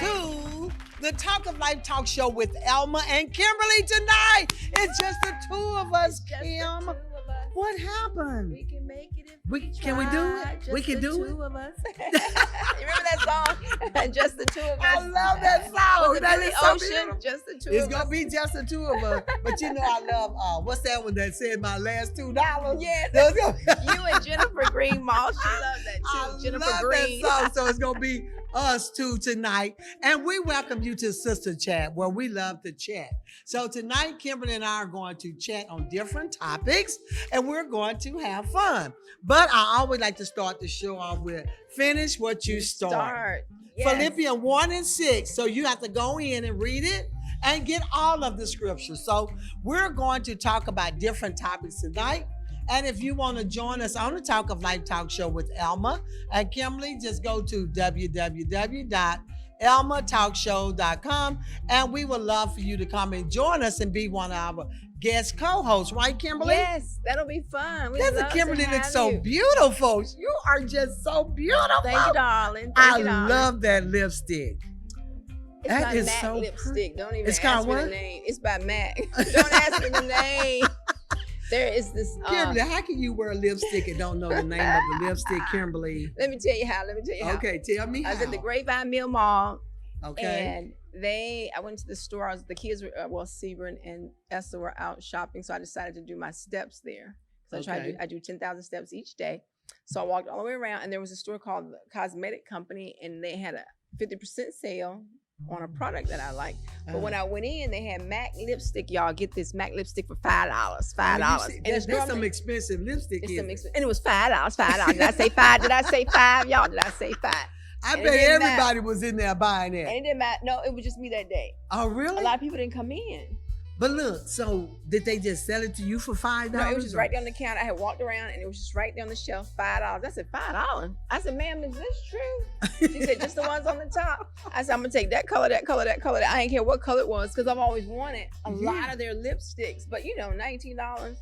to the Talk of Life talk show with Elma and Kimberly tonight. It's just the two of us, Kim. What happened? We can make it if Can we do it? Just we can do it? Two of us. You remember that song? Just the two of us. I love that song. Was it That Billy is so Ocean? beautiful. Just the two It's of gonna us. be just the two of us. But you know I love what's that one that said my last $2? Yes. Those- You and Jennifer Green Moss. She loves that too. I Jennifer love Green. that song. So it's gonna be us two tonight. And we welcome you to Sister Chat, where we love to chat. So tonight, Kimberly and I are going to chat on different topics, and we're going to have fun. But I always like to start the show off with finish what you start. Yes. Philippians 1:6. So you have to go in and read it and get all of the scriptures. So we're going to talk about different topics tonight. And if you want to join us on the Talk of Life talk show with Elma and Kimberly, just go to www.elmatalkshow.com, and we would love for you to come and join us and be one of our guest co-hosts, right, Kimberly? Yes, that'll be fun. We Doesn't love to Kimberly look have so you. beautiful? You are just so beautiful. Thank you, darling. Thank I you, darling. love that lipstick. It's that by is MAC so lipstick. pretty. Don't even It's ask called me what? the name. It's by MAC. Don't ask me the name. There is this. Kimberly, how can you wear lipstick and don't know the name of the lipstick, Kimberly? Let me tell you how. Okay, tell me how. I was at the Grapevine Mill Mall, Okay. and I went to the store. The kids were, Sebring and Esther were out shopping, so I decided to do my steps there. So I do 10,000 steps each day. So I walked all the way around, and there was a store called the Cosmetic Company, and they had a 50% sale on a product that I like. But when I went in, they had MAC lipstick. Y'all get this MAC lipstick for $5. $5. And it's that's some expensive lipstick. and it was $5. $5. Did I say five? Did I say five? Y'all, did I say five? I And bet it didn't everybody was in there buying that. And it didn't matter. No, it was just me that day. Oh, A really? lot of people didn't come in. But look, so did they just sell it to you for $5? No, it was just right there on the counter. I had walked around and it was just right there on the shelf, $5. I said, $5? I said, ma'am, is this true? She said, just the ones on the top. I said, I'm gonna take that color, that color, that color. I didn't care what color it was because I've always wanted a lot of their lipsticks. But you know, $19.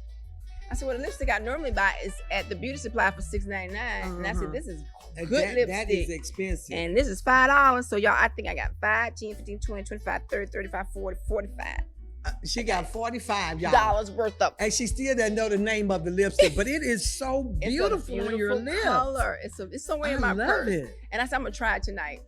I said, well, the lipstick I normally buy is at the beauty supply for $6.99. And I said, this is good lipstick. That is expensive. And this is $5. So y'all, I think I got 5, 10, 15, 20, 25, 30, 35, 40, 45. She got $45, y'all. Dollars worth of. And she still doesn't know the name of the lipstick, but it is so beautiful, It's a beautiful on your lips. color. It's somewhere in my I love purse. it. And I said, I'm gonna try it tonight.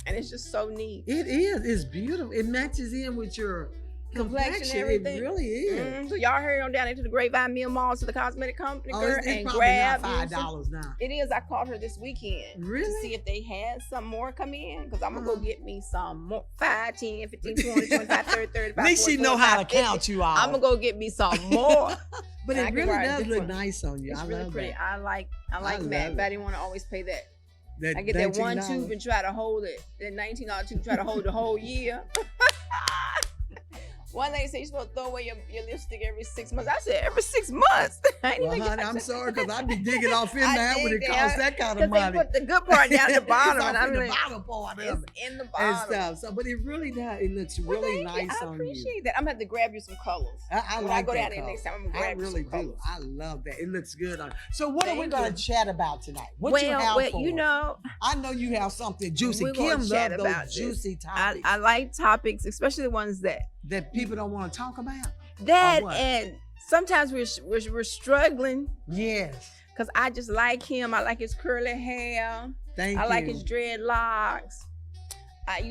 And it's just so neat. It is. It's beautiful. It matches in with your Complexion and everything. It really is. So y'all heard on down into the Grapevine Mill Mall to the cosmetic company, girl, It's and probably grab not you some- $5 now. It is. I called her this weekend Really? to see if they had some more come in. Because I'm going to go get me some more. 5, 10, 15, 20, 25, 30, 35, At least 40, she know how to 45, count you all. I'm going to go get me some more. But and I it can really wear a does look different- nice on you. It's I really love pretty. that. I like love matte, it. but I didn't want to always pay that. That I get that one $19. tube and try to hold it. That $19 tube try to hold the whole year. One lady said you're supposed to throw away your lipstick every 6 months. I said every 6 months. I ain't Well, even honey, got I'm that. sorry because I'd be digging off in I there when it dig costs that. that kind of Because money. they put the good part down at the bottom. It's and off I'm in like, the bottom part of it's it in the and bottom. stuff. So, but it really does. It looks Well, really thank you. nice I on you. appreciate that. I'm gonna have to grab you some colors. I When like I go that down there color. next time, I'm gonna I grab you really some colors. do. I love that. It looks good on. So what are we Thank going you. to chat about tonight? What you have for you us? know, I know you have something juicy. we're gonna Kim chat loves about those this. juicy topics I like topics, especially the ones that people don't want to talk about. what? and sometimes we're struggling Yes. because I just like him. I like his curly hair. Thank you. I like his dreadlocks. I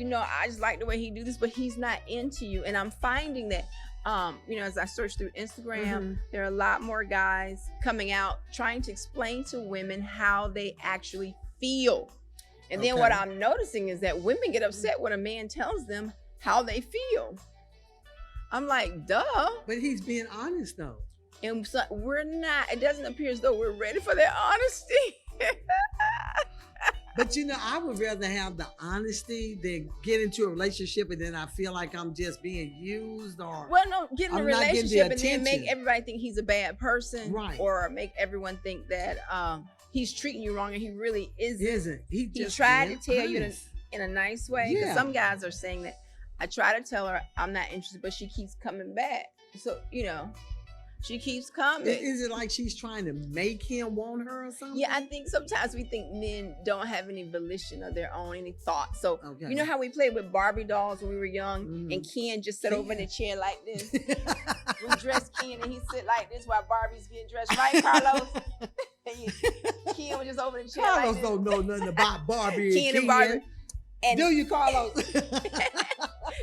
just like the way he do this, but he's not into you. And I'm finding that, as I search through Instagram, there are a lot more guys coming out trying to explain to women how they actually feel. And then what I'm noticing is that women get upset when a man tells them how they feel. I'm like, duh. But he's being honest though. And so we're not, it doesn't appear as though we're ready for that honesty. But I would rather have the honesty than get into a relationship and then I feel like I'm just being used or Well, no, get in a I'm not getting the relationship and then make attention. everybody think he's a bad person. Right. Or make everyone think that he's treating you wrong and he really isn't. He He just tried to being tell you honest. in a nice way. 'Cause Yeah. some guys are saying that I try to tell her I'm not interested, but she keeps coming back. So, She keeps coming. Is it like she's trying to make him want her or something? Yeah, I think sometimes we think men don't have any volition of their own, any thought. So Okay. you know how we played with Barbie dolls when we were young, Mhm. and Ken just sat over in the chair like this. We dressed Ken, and he sit like this while Barbie's getting dressed, right, Carlos? And Ken was just over in the chair Carlos like this. don't know nothing about Barbie Ken and Barbie. And Do you, Carlos?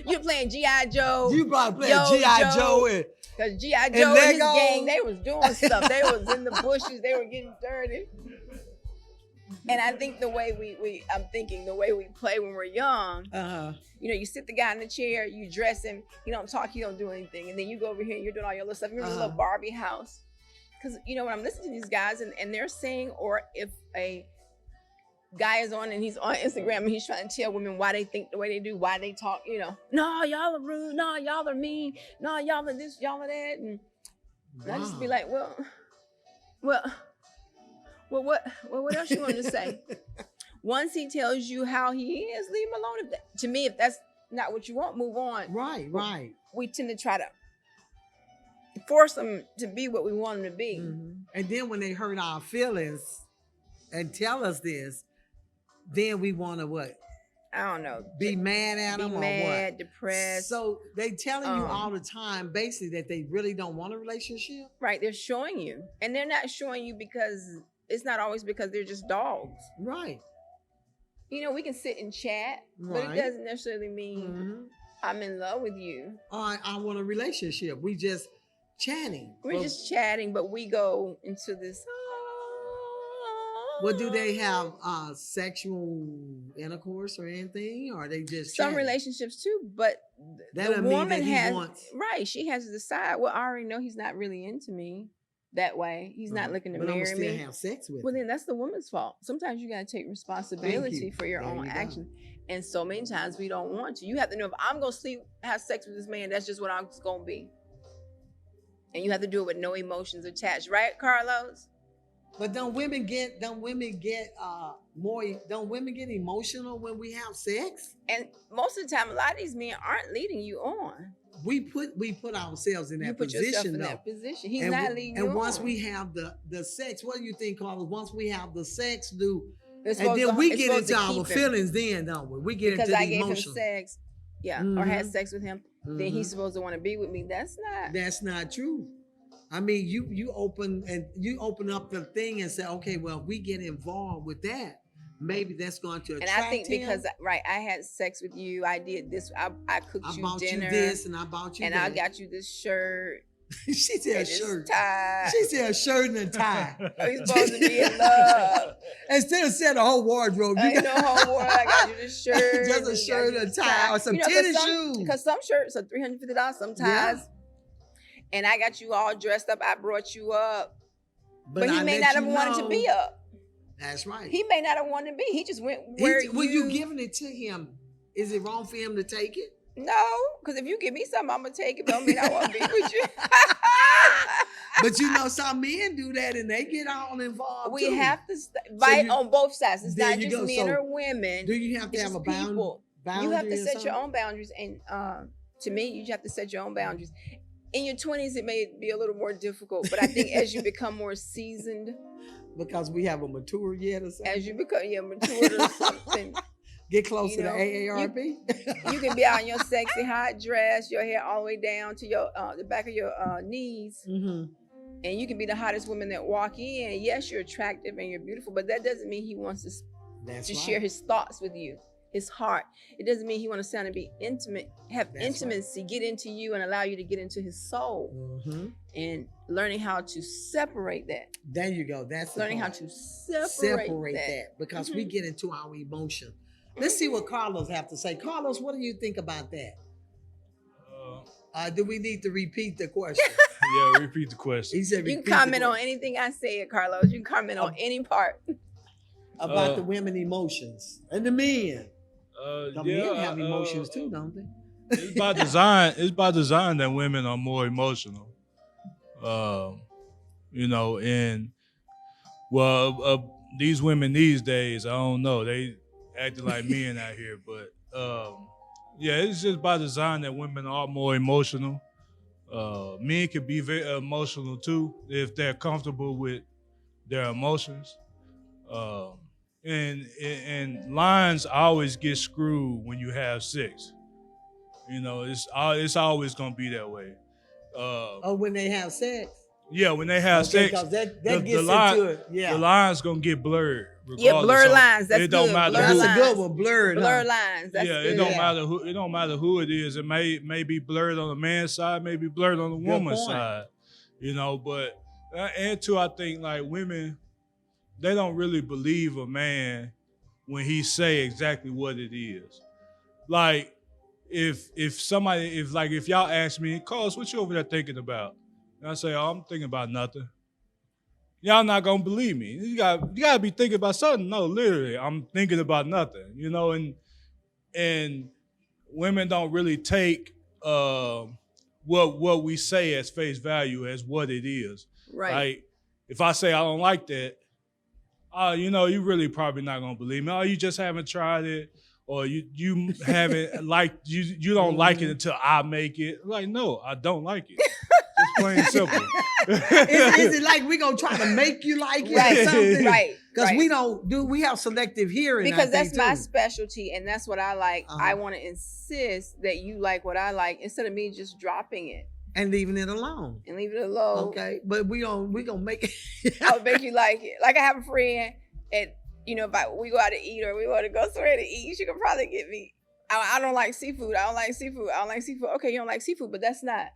you're playing G.I. Joe. You probably playing Yo, G.I. Joe. Joe and Because G.I. Joe and his Legos. gang, they was doing stuff. They was in the bushes. They were getting dirty. And I think the way I'm thinking the way we play when we're young, you know, you sit the guy in the chair, you dress him, he don't talk, he don't do anything. And then you go over here and you're doing all your little stuff. Remember the little Barbie house? Because, you know, when I'm listening to these guys and they're saying, or if a guy is on and he's on Instagram and he's trying to tell women why they think the way they do, why they talk, you know, no, y'all are rude, no, y'all are mean, no, y'all are this, y'all are that. And I just be like, well, what else you want to say? Once he tells you how he is, leave him alone. To me, if that's not what you want, move on. Right. We tend to try to force them to be what we want them to be. Mm-hmm. And then when they hurt our feelings and tell us this, then we want to what? I don't know. Be mad at them or what? Depressed. So they telling you all the time, basically, that they really don't want a relationship. Right. They're showing you. And they're not showing you because it's not always because they're just dogs. Right. You know, we can sit and chat, but it doesn't necessarily mean I'm in love with you. I want a relationship. We just chatting. We're just chatting, but we go into this. Well, do they have sexual intercourse or anything, or are they just some chatting? relationships too? But that the woman has wants... right. She has to decide. Well, I already know he's not really into me that way. He's not looking to marry me. Have sex with well, him. then that's the woman's fault. Sometimes you got to take responsibility for your own action. And so many times we don't want to. You have to know if I'm gonna have sex with this man, that's just what I'm gonna be. And you have to do it with no emotions attached, right, Carlos? But don't women get emotional when we have sex? And most of the time, a lot of these men aren't leading you on. We put ourselves in that you put position. Yourself in that position. He's not leading you on. And once we have the sex, what do you think, Carlos? Once we have the sex, and then then we get into our feelings, then don't we? We get into the emotion. Because I gave him sex, or had sex with him, then he's supposed to want to be with me. That's not true. I mean, you open up the thing and say, okay, well, if we get involved with that, maybe that's going to attract him. And I think because I had sex with you, I did this. I cooked you dinner. I bought you this, and I bought you and that. I got you this shirt. She said a shirt. Tie. She said a shirt and a tie. You're supposed to be in love. Instead of saying a whole wardrobe, you got whole wardrobe. I got you this shirt. Just a shirt and a tie or some tennis shoes. Because some shirts are $350, some ties. Yeah. And I got you all dressed up. I brought you up. But he may not have wanted to be up. That's right. He may not have wanted to be. He just went where Well, you giving it to him. Is it wrong for him to take it? No, because if you give me something, I'm going to take it. But I mean, I want to be with you. But you know, some men do that and they get all involved. We have to fight on both sides. It's not just men or women. Do you have to have a boundary? You have to set your own boundaries. And to me, you have to set your own boundaries. In your 20s, it may be a little more difficult, but I think as you become more seasoned, because we haven't matured yet or something. As you become matured or something, get close to the AARP. You can be out in your sexy hot dress, your hair all the way down to your the back of your knees, and you can be the hottest woman that walk in. Yes, you're attractive and you're beautiful, but that doesn't mean he wants to share his thoughts with you. His heart. It doesn't mean he want to sound and be intimate, have intimacy, get into you and allow you to get into his soul. And learning how to separate that. There you go. That's learning how to separate that. Because we get into our emotion. Let's see what Carlos have to say. Carlos, what do you think about that? Do we need to repeat the question? Yeah, repeat the question. He said, you can comment on anything I say, Carlos. You can comment on any part. About the women emotions and the men. The men have emotions too, don't they? It's by design. It's by design that women are more emotional. You know, and these women these days, I don't know, they acting like men out here, but yeah, it's just by design that women are more emotional. Men can be very emotional too if they're comfortable with their emotions. And lines always get screwed when you have sex. You know, it's always gonna be that way. When they have sex. Yeah, when they have sex, because that the gets line, into it. Yeah, the line's gonna get blurred. Yeah, blurred lines. That's it don't good. matter. Blurred that's Who, a lines. good one. Blurred. Blurred huh? lines. That's yeah, good. it don't Yeah. matter who. It don't matter who it is. It may be blurred on the man's side, may be blurred on the woman's point. side. You know, but and two, I think like women, they don't really believe a man when he say exactly what it is. Like if y'all ask me, Carlos, what you over there thinking about? And I say, oh, I'm thinking about nothing. Y'all not gonna believe me. You gotta be thinking about something. No, literally, I'm thinking about nothing. You know, and women don't really take what we say as face value as what it is. Right. Like if I say I don't like that, you know, you really probably not gonna believe me. Oh, you just haven't tried it, or you haven't you don't like it until I make it. Like, no, I don't like it. It's plain and simple. Is it like we gonna try to make you like it Right. or something? Right. Because right. we have selective hearing. Because I that's think, my too. specialty and that's what I like. Uh-huh. I want to insist that you like what I like instead of me just dropping it And leaving it alone. and leave it alone. Okay, but we gonna make it. I'll make you like it. Like I have a friend, and you know, if we go out to eat or we want to go somewhere to eat, she can probably get me. I don't like seafood. I don't like seafood. I don't like seafood. Okay, you don't like seafood, but that's not.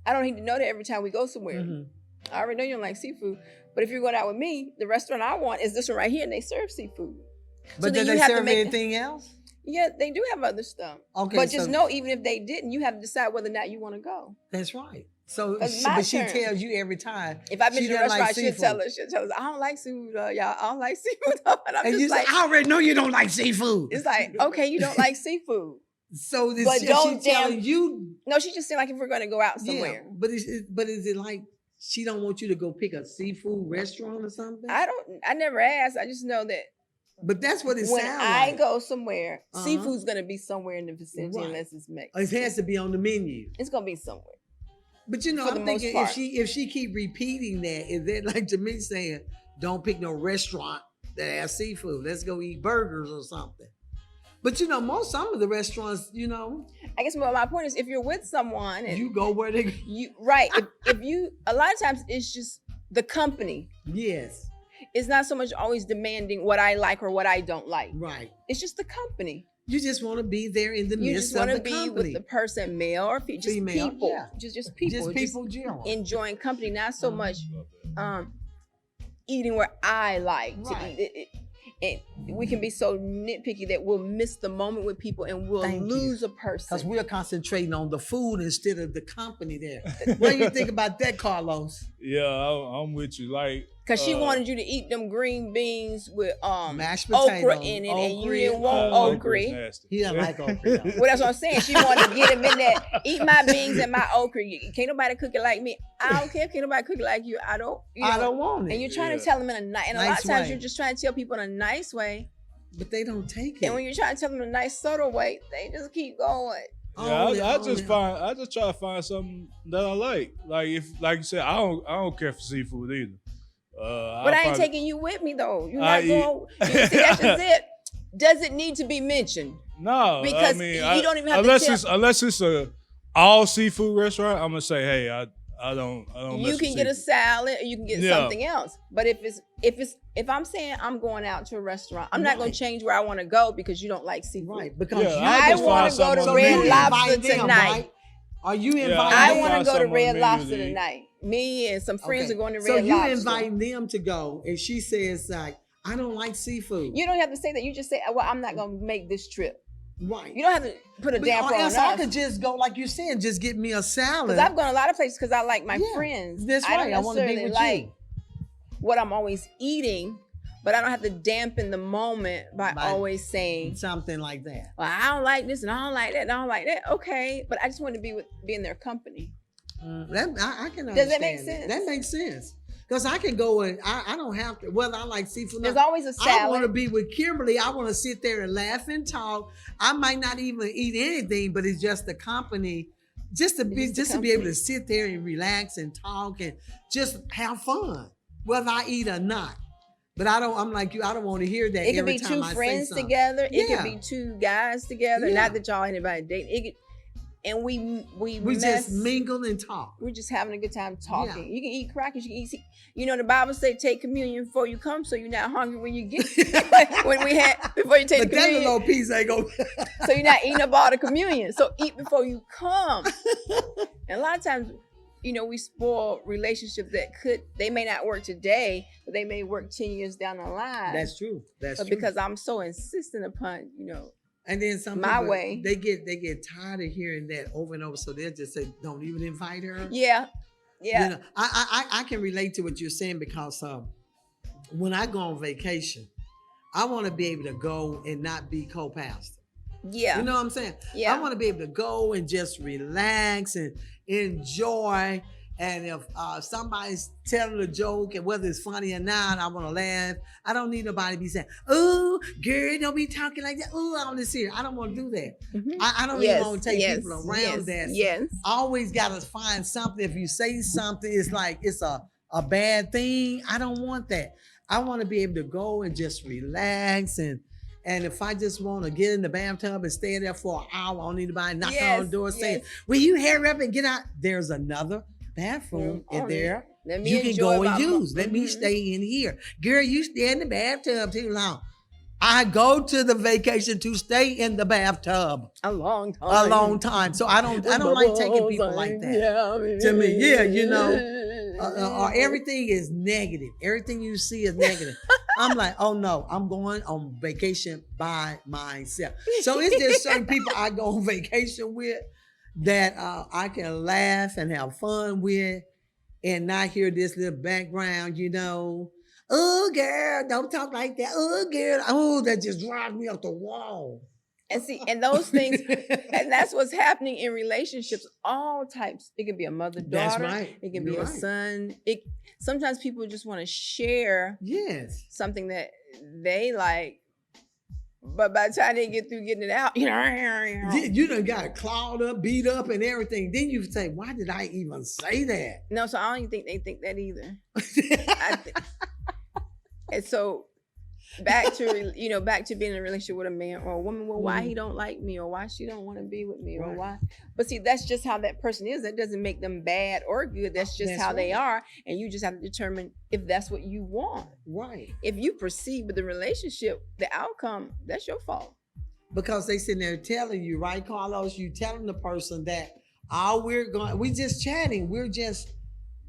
I don't need to know that every time we go somewhere. Mhm. I already know you don't like seafood. But if you're going out with me, the restaurant I want is this one right here, and they serve seafood. But then do you they have to serve make- anything else? Yeah, they do have other stuff. Okay, But just so know, even if they didn't, you have to decide whether or not you want to go. that's right. So, It's my but she turn. tells you every time. If I've been She to a doesn't like restaurant, she'll seafood. tell us, I don't like seafood, y'all. I don't like seafood. And I'm And just you like, say, I already know you don't like seafood. it's like, okay, you don't like seafood. So this, But she don't telling you, No, she just said like if we're going to go out somewhere. yeah. But is it like she don't want you to go pick a seafood restaurant or something? I never asked. I just know that But that's what it when sounds I like. go somewhere, Uh-huh. seafood's going to be somewhere in the vicinity Right. unless it's Mexican. It has to be on the menu. It's going to be somewhere. But you know, For the I'm most thinking part. if she keep repeating that, is that like to me saying, don't pick no restaurant that has seafood. Let's go eat burgers or something. But you know, some of the restaurants, you know, I guess my point is if you're with someone and you go where they. right, if you a lot of times it's just the company. Yes, It's not so much always demanding what I like or what I don't like. right. It's just the company. You just want to be there in the You midst just of want the to be company. with the person, male or female, just Female, people, yeah. just people, Just people, general. enjoying company, not so Uh-huh. much eating where I like Right. to eat. We can be so nitpicky that we'll miss the moment with people and we'll Thank you. lose a Because person. we're concentrating on the food instead of the company there. What do you think about that, Carlos? Yeah, I'm with you. Like, Because she wanted you to eat them green beans with Mashed okra potatoes, in it, and you okra, didn't want okra is okra. nasty. He doesn't like okra. though. Well, that's what I'm saying. She wanted to get him in there. Eat my beans and my okra. Can't nobody cook it like me. I don't care if can't nobody cook it like you. I don't. You I know, don't want it. And you're trying to Yeah. tell them in a nice. And a lot Nice of times way. you're just trying to tell people in a nice way. But they don't take it. And when you're trying to tell them in a nice subtle way, they just keep going. Yeah, Only- I only- just try to find something that I like. Like you said, I don't care for seafood either. But I ain't taking you with me though. You're I not going. See, that's just it. Does it need to be mentioned? No, Because I mean, you don't even have unless to it's unless it's a all seafood restaurant. I'm gonna say, hey, I don't. You mess can with get a seafood. salad or you can get Yeah. something else. But if I'm saying I'm going out to a restaurant, I'm not going Right. to change where I want to go because you don't like seafood. Right, because Yeah, you I just want find to go to something on Red the menu. Lobster invite them, tonight. right? Are you Yeah, inviting I I them? want to find go to something on Red the menu Lobster to eat. tonight. Me and some friends Okay. are going to So Red you Lobster. inviting them to go, and she says like, I don't like seafood. You don't have to say that. You just say, well, I'm not going to make this trip. Right. You don't have to put a But- damper or on else I us. could just go, like you said, just get me a salad. Because I've gone a lot of places because I like my Yeah, friends. that's I don't right. I wanna be necessarily with like you. what I'm always eating, but I don't have to dampen the moment by By- always saying, Something like that. well, I don't like this and I don't like that and I don't like that. Okay, but I just want to be in their company. I can understand. Does that make sense? That makes sense. Because I can go and I don't have to, whether I like seafood or There's not. always a I want to salad. be with Kimberly. I want to sit there and laugh and talk. I might not even eat anything, but it's just the company just to be comfort. able to sit there and relax and talk and just have fun, whether I eat or not. But I'm like you. I don't want to hear that It could every be time two I say friends something. together. It Yeah. could be two guys together. Yeah. Not that y'all anybody dating. It could, and we just mingle and talk. We're just having a good time talking. Yeah. You can eat crackers. You can eat. You know the Bible say take communion before you come, so you're not hungry when you get. Before you take But the that communion, little piece ain't gonna. so you're not eating up all the communion. So eat before you come. And a lot of times, you know, we spoil relationships that they may not work today, but they may work 10 years down the line. That's true. That's but true. because I'm so insistent upon, you know, and then some my people, way. they get tired of hearing that over and over, so they'll just say, "Don't even invite her." Yeah. You know, I can relate to what you're saying because when I go on vacation, I want to be able to go and not be co-pastor. Yeah. You know what I'm saying? Yeah. I want to be able to go and just relax and enjoy. And if somebody's telling a joke, and whether it's funny or not, I want to laugh. I don't need nobody to be saying, "Oh, girl, don't be talking like that." Oh, all this here. I don't want to do that. Mhm. I don't even want to take people around that. Yes. Always got to find something. If you say something, it's like it's a bad thing. I don't want that. I want to be able to go and just relax and if I just want to get in the bathtub and stay there for an hour, I don't need anybody knocking on the door saying, "Will you hurry up and get out?" There's another bathroom in there. You can go and use. Let me stay in here. Girl, you stay in the bathtub too long. I go to the vacation to stay in the bathtub a long time. So I don't like taking people like that. Yeah, to me, yeah, you know, or everything is negative. Everything you see is negative. I'm like, oh no, I'm going on vacation by myself. So it's just certain people I go on vacation with that I can laugh and have fun with and not hear this little background, you know. "Oh, girl, don't talk like that. Oh, girl." Oh, that just drives me off the wall. And see, and those things, and that's what's happening in relationships, all types. It can be a mother-daughter. That's right. It can be You're a right. son. Sometimes people just want to share Yes. something that they like, but by the time they get through getting it out, you know, You done got clawed up, beat up, and everything. Then you say, "Why did I even say that?" no. So I don't even think they think that either. And so back to being in a relationship with a man or a woman. Well, why he don't like me, or why she don't want to be with me, or why? But see, that's just how that person is. That doesn't make them bad or good. That's just how they are, and you just have to determine if that's what you want. Right. If you proceed with the relationship, the outcome, that's your fault. Because they sitting there telling you, right, Carlos? You telling the person that we just chatting. We're just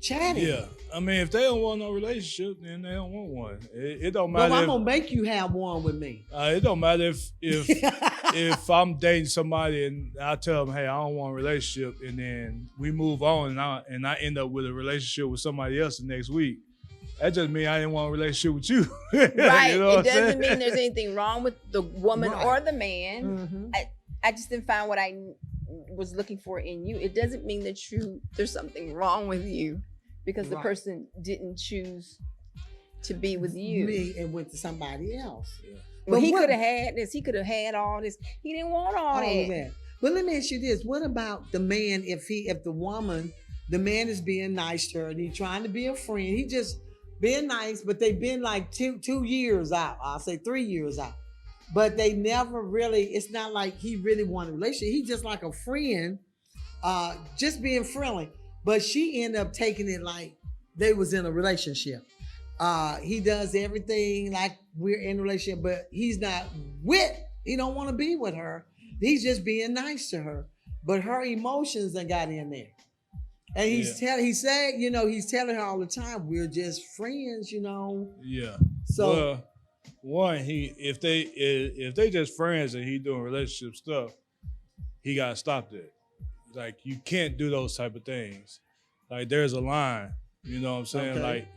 chatting. Yeah. I mean, if they don't want no relationship, then they don't want one. It don't matter. Well, I'm gonna make you have one with me. It don't matter if I'm dating somebody and I tell them, "Hey, I don't want a relationship," and then we move on and I end up with a relationship with somebody else the next week. That just means I didn't want a relationship with you. Right. You know It doesn't mean there's anything wrong with the woman Right. or the man. Mm-hmm. I just didn't find what I was looking for in you. It doesn't mean that there's something wrong with you because the person didn't choose to be with you. Me and went to somebody else. Yeah. Well, But he what- could have had this. He could have had all this. He didn't want all All of that. that. But let me ask you this: what about the man? If the man is being nice to her and he's trying to be a friend, he just being nice, but they've been like two years out. I'll say 3 years out. But they never really, it's not like he really wanted a relationship. He's just like a friend, just being friendly. But she ended up taking it like they was in a relationship. He does everything like we're in a relationship, but he don't want to be with her. He's just being nice to her. But her emotions done got in there. And he's telling her all the time, we're just friends, you know. Yeah. So one, if they just friends and he doing relationship stuff, he gotta stop that. Like you can't do those type of things. Like there's a line, you know what I'm saying? Okay. Like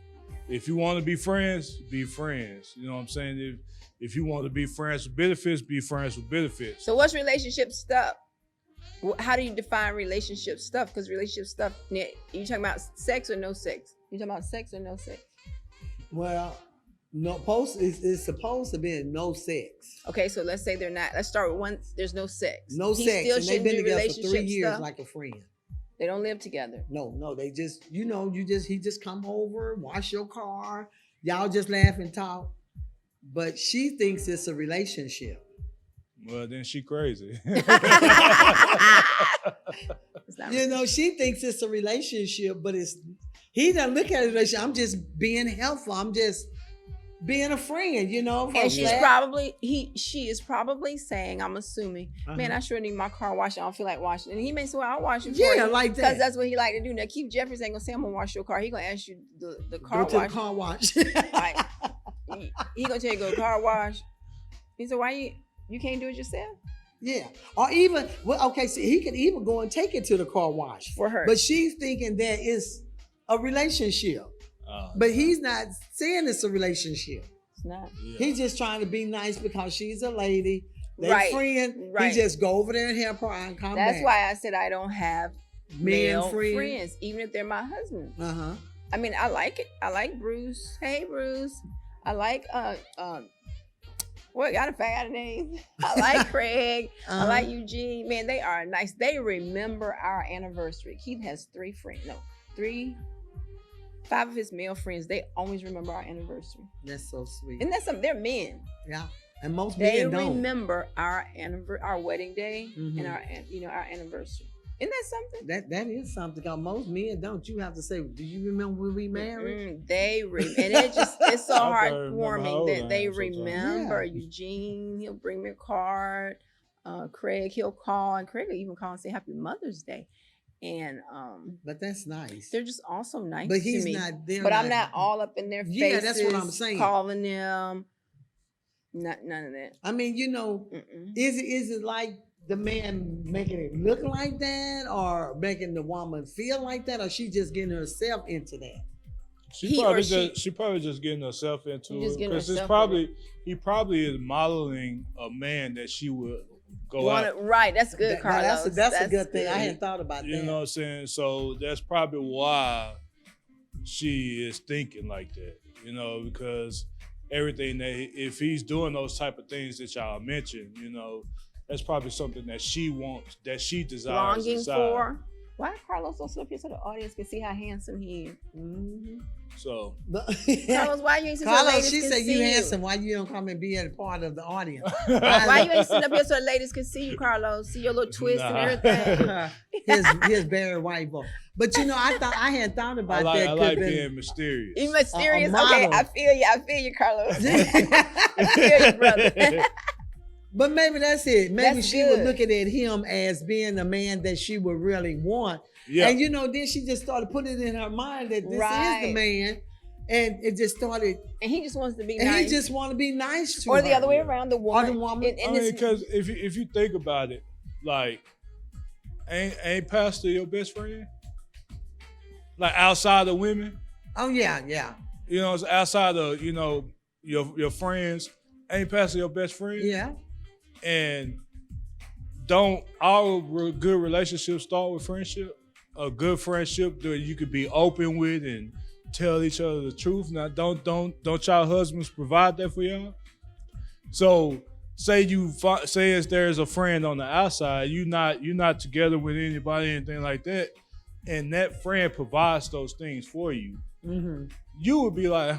if you want to be friends, be friends. You know what I'm saying? If you want to be friends with benefits, be friends with benefits. So what's relationship stuff? How do you define relationship stuff? Because relationship stuff, you talking about sex or no sex? You talking about sex or no sex? well, it's supposed to be no sex. Okay, so let's say they're not. Let's start with one. There's no sex. No He sex. still And they've shouldn't been do together for 3 relationship years stuff? like a friend. They don't live together. No, they just, he just come over, wash your car, y'all just laugh and talk. But she thinks it's a relationship. Well, then she crazy. It's not She thinks it's a relationship, but he doesn't look at it as a relationship. I'm just being helpful. I'm just being a friend, And she is probably saying, I'm assuming, man, I sure need my car washed. I don't feel like washing. And he may say, well, I'll wash it for you. Yeah, like that. Because that's what he like to do. Now, Keith Jeffries ain't gonna say, I'm gonna wash your car. He gonna ask you the car Go to wash. the car wash. Like, he gonna tell you go car wash. He said, why you can't do it yourself? Yeah. Or even, so he could even go and take it to the car wash. For her. But she's thinking that it's a relationship. But he's not saying it's a relationship. It's not. Yeah. He's just trying to be nice because she's a lady. They're Right. friend. Right. He just go over there and help her and come back. That's why I said I don't have Men male friends. friends, even if they're my husband. Uh-huh. I mean, I like it. I like Bruce. Hey, Bruce. I like what got a fat name? I like Craig. I like Eugene. Man, they are nice. They remember our anniversary. Keith has 5 of his male friends. They always remember our anniversary. That's so sweet. And that's something. They're men. Yeah. And most They men don't. remember our wedding day Mhm. and our anniversary. Isn't that something? That is something. Because most men don't. You have to say, do you remember when we married? And it's so I can't remember how heartwarming old I that am they sometimes. remember. Yeah. Eugene, he'll bring me a card. Craig, he'll call, and Craig will even call and say Happy Mother's Day. And But that's nice. they're just also nice But he's to me. not there. But I'm not all up in their faces. Yeah, that's what I'm saying. Calling them. None of that. I mean, Mm-mm. is it like the man making it look like that, or making the woman feel like that, or she just getting herself into that? She probably just getting herself into She just it getting because herself he probably is modeling a man that she would go out. Right, that's good, Now, Carlos. that's a good thing. I hadn't thought about You that. know what I'm saying? So that's probably why she is thinking like that. Because everything if he's doing those type of things that y'all mentioned, that's probably something that she wants, that she desires. Longing inside. for. Why Carlos don't sit up here so the audience can see how handsome he is? Mhm. So Carlos, why you ain't sit so the Carlos, ladies she can said see you handsome. Why you don't come and be a part of the audience? Why you ain't sitting up here so the ladies can see you, Carlos? See your little twist Nah. and everything. his very white voice. But I hadn't thought about I that. like been- being mysterious. You mysterious? A Okay, model. I feel you, Carlos. I feel you, brother. But maybe that's it. Maybe That's she was good. looking at him as being the man that she would really want. Yeah. And then she just started putting it in her mind that this Right. is the man. And it just started, And he just wants to be and nice. he just want to be nice to or her. the other way around, the woman. Or the woman. Because if you think about it, like, ain't Pastor your best friend? Like outside of women, Oh, yeah. it's outside of your friends. Ain't Pastor your best friend? Yeah. And don't all good relationships start with friendship? A good friendship that you could be open with and tell each other the truth. Now, don't y'all husbands provide that for y'all? So, say there's a friend on the outside, you're not together with anybody, anything like that, and that friend provides those things for you. Mm-hmm. You would be like,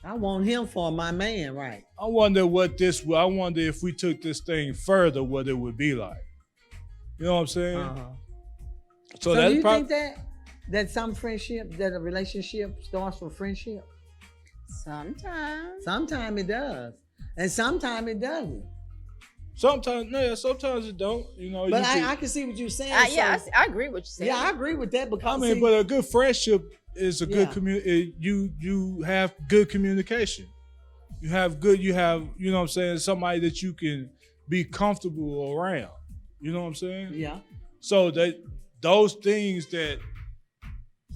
I want him for my man, right? I wonder if we took this thing further, what it would be like. You know what I'm saying? Uh-huh. So So that's do you probably think that some friendship, that a relationship starts from friendship? Sometimes. Sometimes it does. And sometimes it doesn't. sometimes it don't. But I can see what you're saying. I agree with you saying. Yeah, I agree with that because but a good friendship is a good Yeah. community. You have good communication. You know what I'm saying, somebody that you can be comfortable around. You know what I'm saying? yeah. So that those things that,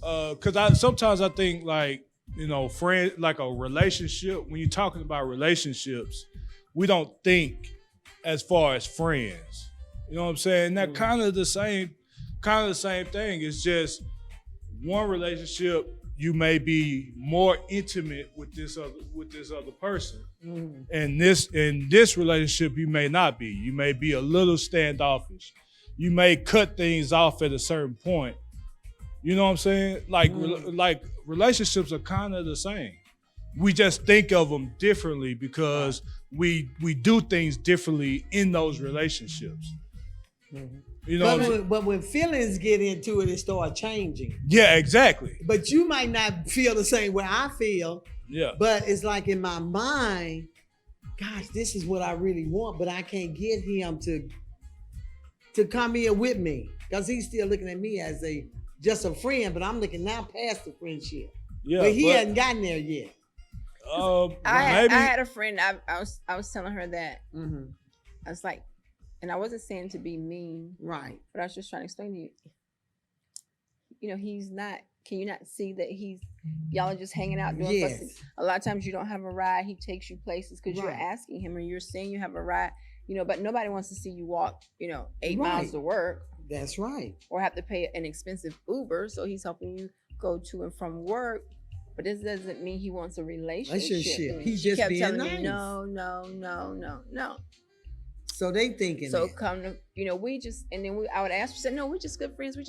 because sometimes I think friend, like a relationship. When you're talking about relationships, we don't think as far as friends. You know what I'm saying? That kind of the same thing. It's just one relationship. You may be more intimate with this other person, Mhm. and in this relationship you may not be. You may be a little standoffish. you may cut things off at a certain point. You know what I'm saying? Like like relationships are kind of the same. We just think of them differently because we do things differently in those relationships. Mm-hmm. You know, but when feelings get into it, it start changing. Yeah, exactly. But you might not feel the same way I feel. Yeah. But it's like in my mind, gosh, this is what I really want, but I can't get him to come in with me because he's still looking at me as just a friend. But I'm looking now past the friendship. Yeah, but he hadn't gotten there yet. I had a friend. I was telling her that. Mm-hmm. I was like, and I wasn't saying to be mean, right? But I was just trying to explain to you. You know, he's not. Can you not see that y'all are just hanging out doing something? A lot of times you don't have a ride. He takes you places because you're asking him, or you're saying you have a ride. You know, but nobody wants to see you walk, 8 miles to work. That's right. Or have to pay an expensive Uber. So he's helping you go to and from work. But this doesn't mean he wants a relationship. He's just kept being telling nice. me, no. So they thinking. So come to, we just, and then I would ask, she said, no, we're just good friends. We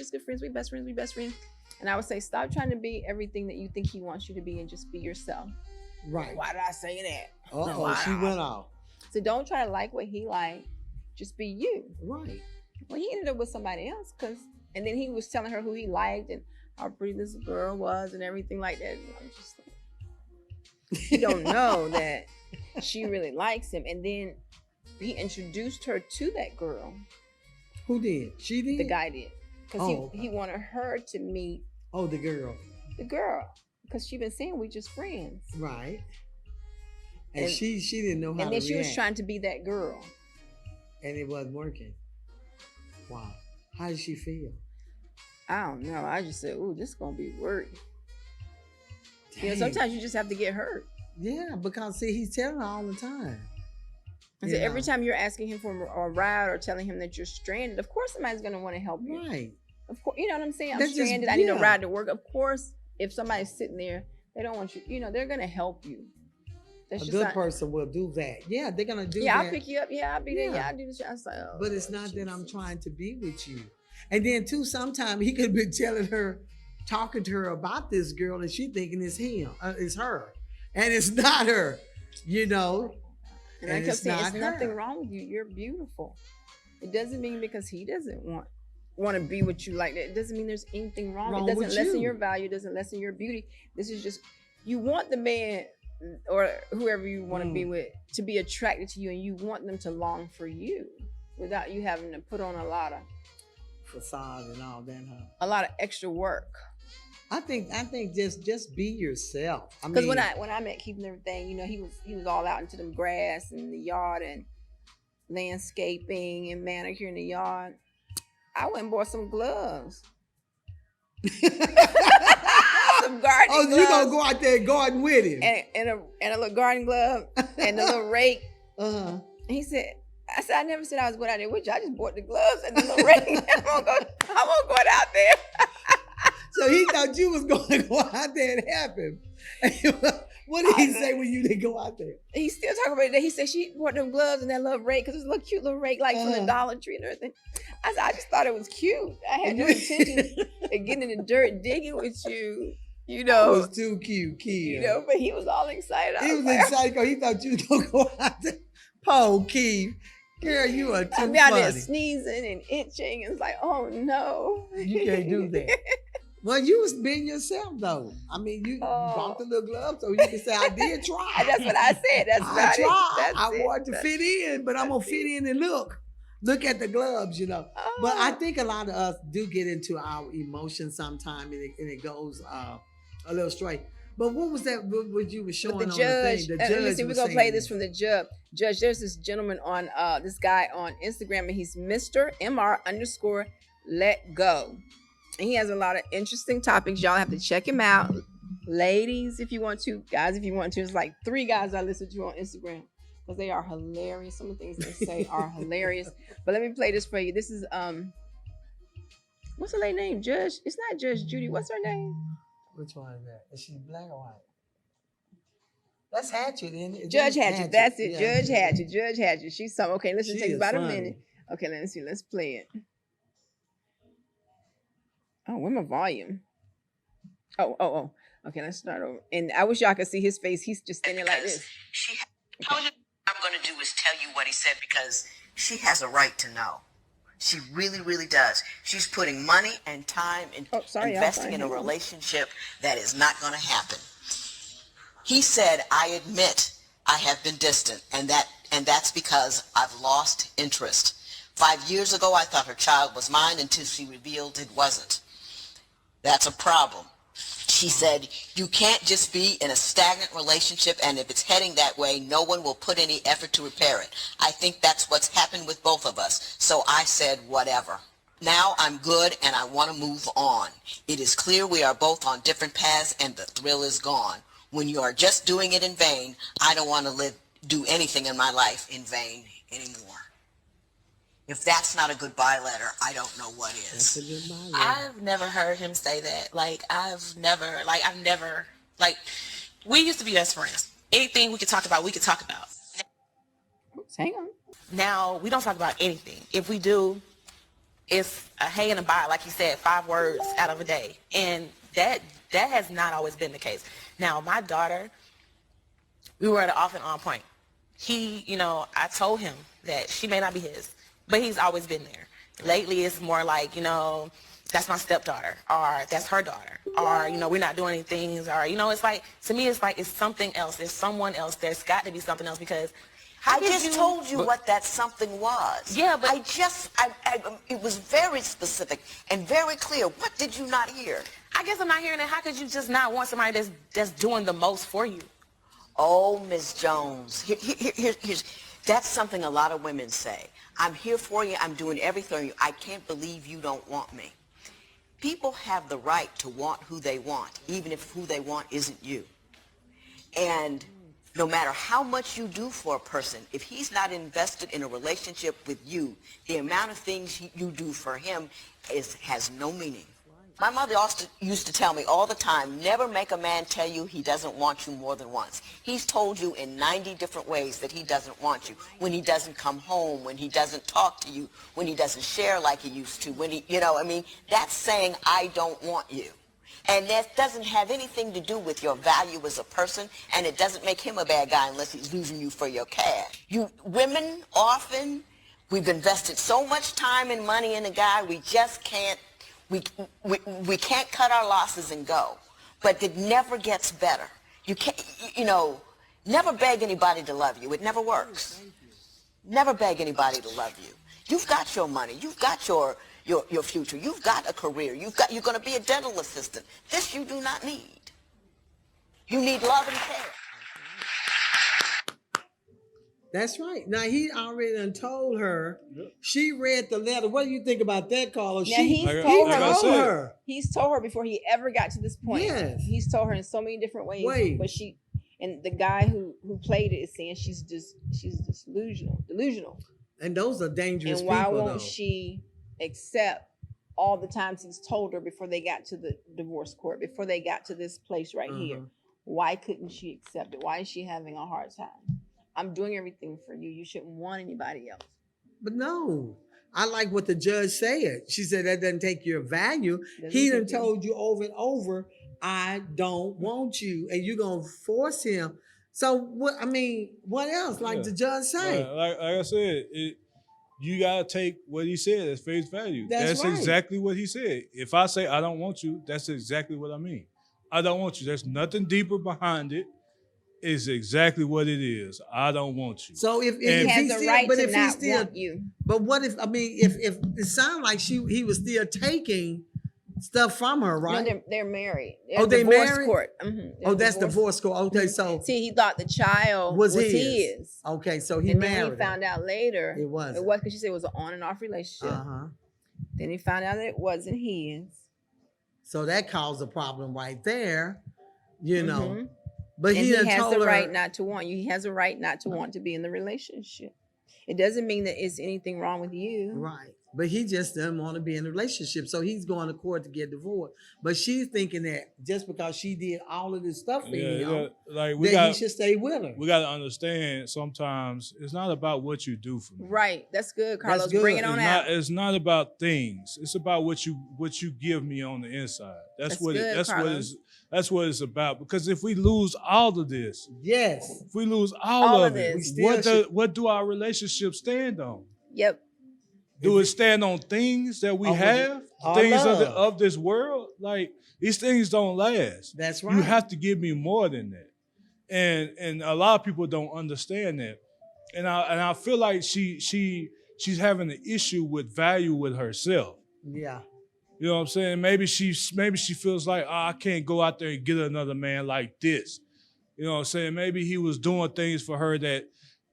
best friends. And I would say, stop trying to be everything that you think he wants you to be and just be yourself. Right. Why did I say that? Uh-oh, she went off. So don't try to like what he liked. Just be you. Right. Well, he ended up with somebody else and then he was telling her who he liked and how pretty this girl was and everything like that. And I'm just like, you don't know that she really likes him. And then he introduced her to that girl. Who did? She did? The guy did. Because he wanted her to meet. Oh, the girl. The girl. Because she been saying we just friends. Right. And she didn't know how to And then she was react. trying to be that girl. And it wasn't working. Wow. How did she feel? I don't know. I just said, ooh, this is going to be work. Dang. Sometimes you just have to get hurt. Yeah, because see, he's telling her all the time. And so every time you're asking him for a ride or telling him that you're stranded, of course somebody's going to want to help you. Right. Of course, you know what I'm saying? I'm stranded. I need a ride to work. Of course, if somebody's sitting there, they don't want you, they're going to help you. That's a good person will do that. Yeah, they're going to do that. Yeah, I'll pick you up. Yeah, I'll be there. Yeah, I'll do this. I was like, but it's not that I'm trying to be with you. And then too, sometimes he could be talking to her about this girl, and she thinking it's him, it's her, and it's not her, And I kept saying, it's nothing wrong with you. You're beautiful. It doesn't mean because he doesn't want to be with you like that. It doesn't mean there's anything wrong. It doesn't lessen your value. It doesn't lessen your beauty. This is just, you want the man or whoever you want to be with to be attracted to you, and you want them to long for you without you having to put on a lot of facade and all that, a lot of extra work. I think just be yourself. Because when I met Keith and everything, he was all out into the grass and the yard and landscaping and manicuring the yard. I went and bought some gloves. Some gardening gloves. You gonna go out there and garden with him? And a little garden glove and a little rake. Uh-huh. He said, I said, I never said I was going out there with you. I just bought the gloves and the little rake. I'm gonna go out there. So he thought you was going to go out there and help him. What did he say when you didn't go out there? He's still talking about it. He said she bought them gloves and that little rake because it's a little cute little rake like from the Dollar Tree and everything. I said, I just thought it was cute. I had no intention of getting in the dirt digging with you. It was too cute, Keith. But he was all excited. He was excited because he thought you was going to go out there. Poor Keith. Girl, you are too funny. I'm out there sneezing and itching. And it's like, oh no. You can't do that. Well, you was being yourself, though. I mean, you bought the little gloves so you can say, I did try. That's what I said. That's I tried. I wanted to fit in, but I'm going to fit in and look at the gloves, But I think a lot of us do get into our emotions sometime, and it goes a little straight. But what was that? What you were showing on the thing? The judge. Let me see. We're gonna play this from the judge. Judge, there's this gentleman on this guy on Instagram, and he's Mr. MR_ Let Go. And he has a lot of interesting topics. Y'all have to check him out. Ladies, if you want to. Guys, if you want to. There's like 3 guys I listen to on Instagram because they are hilarious. Some of the things they say are hilarious. But let me play this for you. This is what's her lady name? Judge? It's not Judge Judy. What's her name? Which one is that? Is she black or white? That's Hatchet, isn't it? Judge Hatchet. That's it. Yeah. Judge Hatchet. Judge Hatchet. She's some. Okay, listen, it takes about funny. a minute. Okay, let me see. Let's play it. Oh, where's my volume? Oh. Okay, let's start over. And I wish y'all could see his face. He's just standing like this. Told you what I'm going to do is tell you what he said because she has a right to know. She really, really does. She's putting money and time and investing in a relationship that is not going to happen. He said, I admit I have been distant, and that's because I've lost interest. 5 years ago, I thought her child was mine until she revealed it wasn't. That's a problem. She said, you can't just be in a stagnant relationship, and if it's heading that way, no one will put any effort to repair it. I think that's what's happened with both of us. So I said, whatever. Now I'm good, and I want to move on. It is clear we are both on different paths, and the thrill is gone. When you are just doing it in vain, I don't want to do anything in my life in vain anymore. If that's not a goodbye letter, I don't know what is. That's a goodbye letter. I've never heard him say that. We used to be best friends. Anything we could talk about, we could talk about. Oops, hang on. Now, we don't talk about anything. If we do, it's a hey and a bye, like you said, 5 words out of a day. And that has not always been the case. Now, my daughter, we were at an off and on point. I told him that she may not be his, but he's always been there. Lately, it's more like, that's my stepdaughter, or that's her daughter, or, we're not doing anything, or, it's like, to me, it's like, it's something else. There's someone else. There's got to be something else, because I just told you what that something was. Yeah, but it was very specific and very clear. What did you not hear? I guess I'm not hearing it. How could you just not want somebody that's doing the most for you? Oh, Ms. Jones, here's that's something a lot of women say. I'm here for you. I'm doing everything for you. I can't believe you don't want me. People have the right to want who they want, even if who they want isn't you. And no matter how much you do for a person, if he's not invested in a relationship with you, the amount of things you do for him has no meaning. My mother also used to tell me all the time, never make a man tell you he doesn't want you more than once. He's told you in 90 different ways that he doesn't want you. When he doesn't come home, when he doesn't talk to you, when he doesn't share like he used to, when that's saying, I don't want you. And that doesn't have anything to do with your value as a person, and it doesn't make him a bad guy unless he's losing you for your cash. You women, often, we've invested so much time and money in a guy, we just can't, we can't cut our losses and go. But it never gets better. You can't, never beg anybody to love you. It never works. Never beg anybody to love you. You've got your money. You've got your future. You've got a career. You're going to be a dental assistant. This you do not need. You need love and care. That's right. Now, he already done told her. She read the letter. What do you think about that, Carla? Now, He told her. He's told her before he ever got to this point. Yes. He's told her in so many different ways. Wait. But and the guy who played it is saying she's delusional. And those are dangerous people, people, why won't though. she accept all the times he's told her before they got to the divorce court, before they got to this place right here? Why couldn't she accept it? Why is she having a hard time? I'm doing everything for you. You shouldn't want anybody else. But no, I like what the judge said. She said that doesn't take your value. He done told you over and over, I don't want you, and you're gonna force him. So what? I mean, what else? Like the judge say? Like I said, you gotta take what he said as face value. That's right. exactly what he said. If I say I don't want you, that's exactly what I mean. I don't want you. There's nothing deeper behind it. It's exactly what it is. I don't want you. So if he has a right to not want you. But what if? I mean, if it sounded like he was still taking stuff from her, right? No, they're married. They divorce married? court. That's divorce court. Okay, so see, he thought the child was his. Okay, so he and married. Then he found out later it was because she said it was an on and off relationship. Then he found out that it wasn't his. So that caused a problem right there, But and he has the right not to want you. He has a right not to want to be in the relationship. It doesn't mean that it's anything wrong with you. Right. But he just doesn't want to be in a relationship. So he's going to court to get divorced. But she's thinking that just because she did all of this stuff for him, like he should stay with her. We got to understand sometimes it's not about what you do for me. Right. That's good, Carlos. That's good. Bring it on out. It's not about things. It's about what you give me on the inside. That's what it's about. Because if we lose all of this, yes, if we lose all of it, this, what do our relationship stand on? Yep. Do it stand on things that we have, things of this world? Like, these things don't last. That's right. You have to give me more than that, and a lot of people don't understand that, and I feel like she's having an issue with value with herself. Yeah. You know what I'm saying? Maybe she feels like, I can't go out there and get another man like this. You know what I'm saying? Maybe he was doing things for her that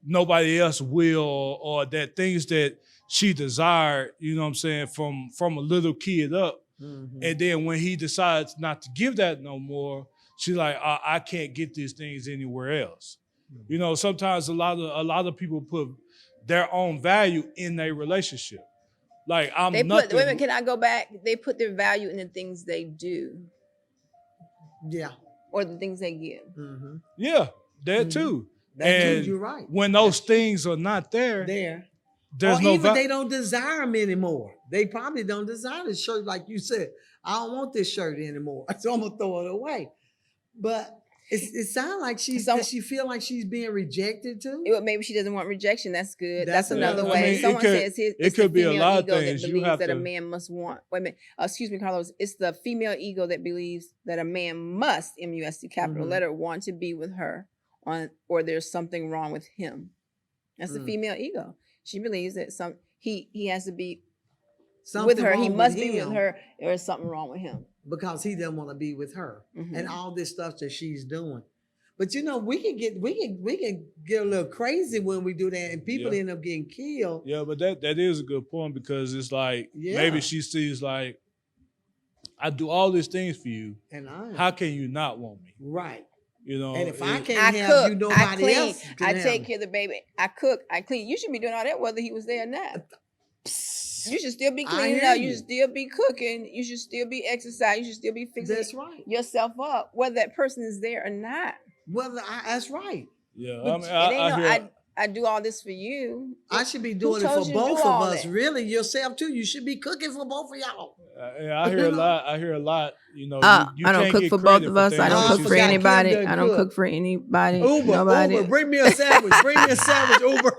nobody else will, or that things that she desired, you know what I'm saying, from a little kid up. Mm-hmm. And then when he decides not to give that no more, she's like, I can't get these things anywhere else. Mm-hmm. You know, sometimes a lot of people put their own value in their relationship. Like, women, can I go back? They put their value in the things they do. Yeah. Or the things they give. Mm-hmm. Yeah, that too. That too, you're right. When those things are not there, there's no even they don't desire them anymore. They probably don't desire the shirt, like you said. I don't want this shirt anymore, so I'm gonna throw it away. But it sounds like does she feel like she's being rejected too? Maybe she doesn't want rejection. That's good. That's another way. I mean, someone says it could be a lot of things. That believes that a man must want. Wait a minute. Excuse me, Carlos. It's the female ego that believes that a man must, M-U-S-T, capital letter, want to be with her, or there's something wrong with him. That's the female ego. She believes that he has to be with her. He must be with her, or there's something wrong with him. Because he doesn't want to be with her, and all this stuff that she's doing. But you know, we can get a little crazy when we do that, and people end up getting killed. Yeah, but that is a good point, because it's like maybe she sees like, I do all these things for you, and how can you not want me? Right. You know, and if I can't have you, nobody else can have take care of the baby. I cook, I clean. You should be doing all that whether he was there or not. You should still be cleaning up. You should still be cooking. You should still be exercising. You should still be fixing yourself up, whether that person is there or not. That's right. Yeah, but I do all this for you. I should be doing it for both of us. Really, yourself too. You should be cooking for both of y'all. I hear a lot. I hear a lot. You know, you I don't cook for both of us. I don't cook for anybody. I don't cook for anybody. Uber, bring me a sandwich. Bring me a sandwich, Uber.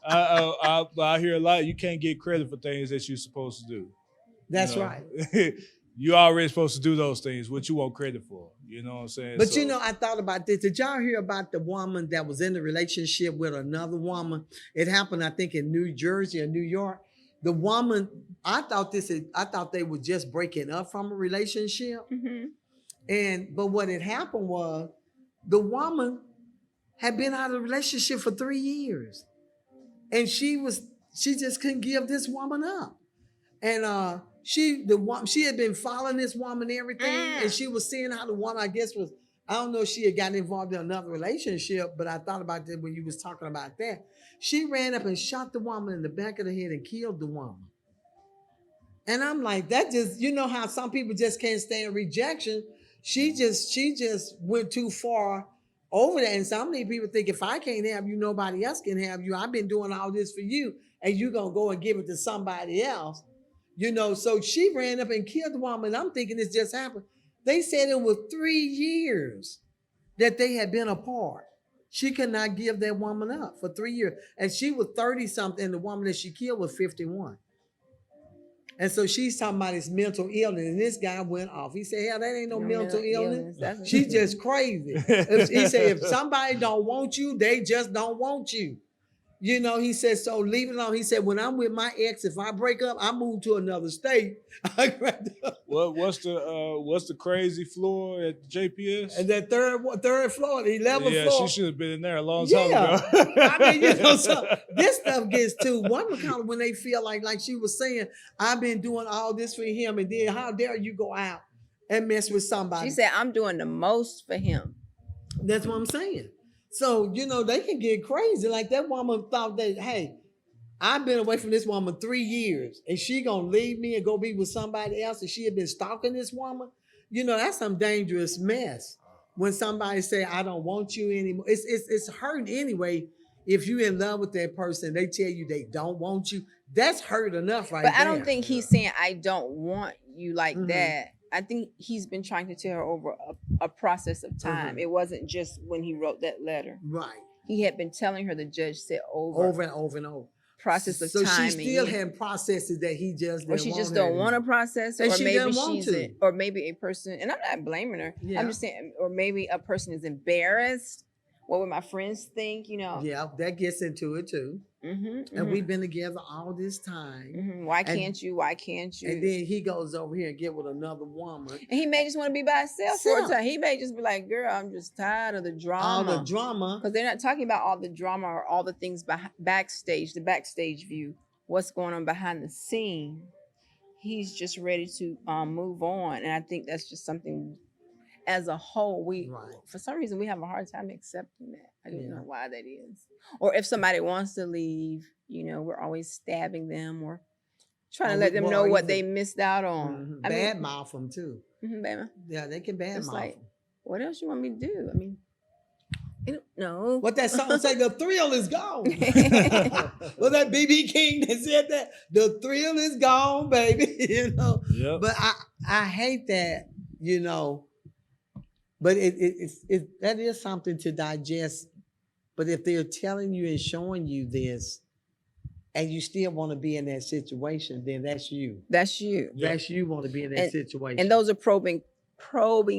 I hear a lot. You can't get credit for things that you're supposed to do. That's right. You're already supposed to do those things, what you want credit for. You know what I'm saying? But you know, I thought about this. Did y'all hear about the woman that was in the relationship with another woman? It happened, I think, in New Jersey or New York. The woman, I thought they were just breaking up from a relationship. Mm-hmm. But what had happened was the woman had been out of a relationship for 3 years. And she just couldn't give this woman up. And she had been following this woman and everything, and she was seeing how the woman, I guess, I don't know if she had gotten involved in another relationship, but I thought about that when you was talking about that. She ran up and shot the woman in the back of the head and killed the woman. And I'm like, that just, you know how some people just can't stand rejection. She just went too far over that. And some of these people think, if I can't have you, nobody else can have you. I've been doing all this for you, and you're going to go and give it to somebody else. You know, so she ran up and killed the woman. I'm thinking this just happened. They said it was 3 years that they had been apart. She could not give that woman up for 3 years. And she was 30-something, and the woman that she killed was 51. And so she's talking about his mental illness, and this guy went off. He said, hell, that ain't no mental illness. She's just crazy. He said, if somebody don't want you, they just don't want you. You know, he said, so leave it alone. He said, when I'm with my ex, if I break up, I move to another state. What's the crazy floor at JPS? And that third floor, the 11th floor. Yeah, she should have been in there a long time ago. I mean, you know, so this stuff gets to one account when they feel like she was saying, I've been doing all this for him, and then how dare you go out and mess with somebody? She said, I'm doing the most for him. That's what I'm saying. So, you know, they can get crazy. Like that woman thought that, hey, I've been away from this woman 3 years, and she gonna leave me and go be with somebody else, and she had been stalking this woman. You know, that's some dangerous mess. When somebody say, I don't want you anymore, it's hurt anyway. If you're in love with that person, they tell you they don't want you. That's hurt enough right But there. I don't think he's saying I don't want you like Mhm. that. I think he's been trying to tell her over a process of time. Mhm. It wasn't just when he wrote that letter. Right. He had been telling her, the judge said over And over and over. process of so time. So she still had processes that he just or didn't she want just her don't to want to do. process it, And or she maybe doesn't want she's to. or maybe a person, and I'm not blaming her. Yeah. I'm just saying, or maybe a person is embarrassed. What would my friends think? You know. Yeah, that gets into it too. And we've been together all this time. Why can't you? Why can't you? And then he goes over here and get with another woman. And he may just want to be by himself for a time. He may just be like, girl, I'm just tired of the drama. All the drama. Because they're not talking about all the drama or all the things backstage, the backstage view, what's going on behind the scene. He's just ready to move on. And I think that's just something as a whole, for some reason, we have a hard time accepting that. I don't know why that is. Or if somebody wants to leave, you know, we're always stabbing them or trying to let them know what they missed out on. Bad mouth them too. Bad. Yeah, they can bad mouth them. What else you want me to do? I mean, no. What that song say? The thrill is gone. Was that BB King that said that? The thrill is gone, baby. You know. Yep. But I hate that. You know. But that is something to digest. But if they're telling you and showing you this, and you still want to be in that situation, then that's you. That's you. That's you want to be in that situation. And those are probing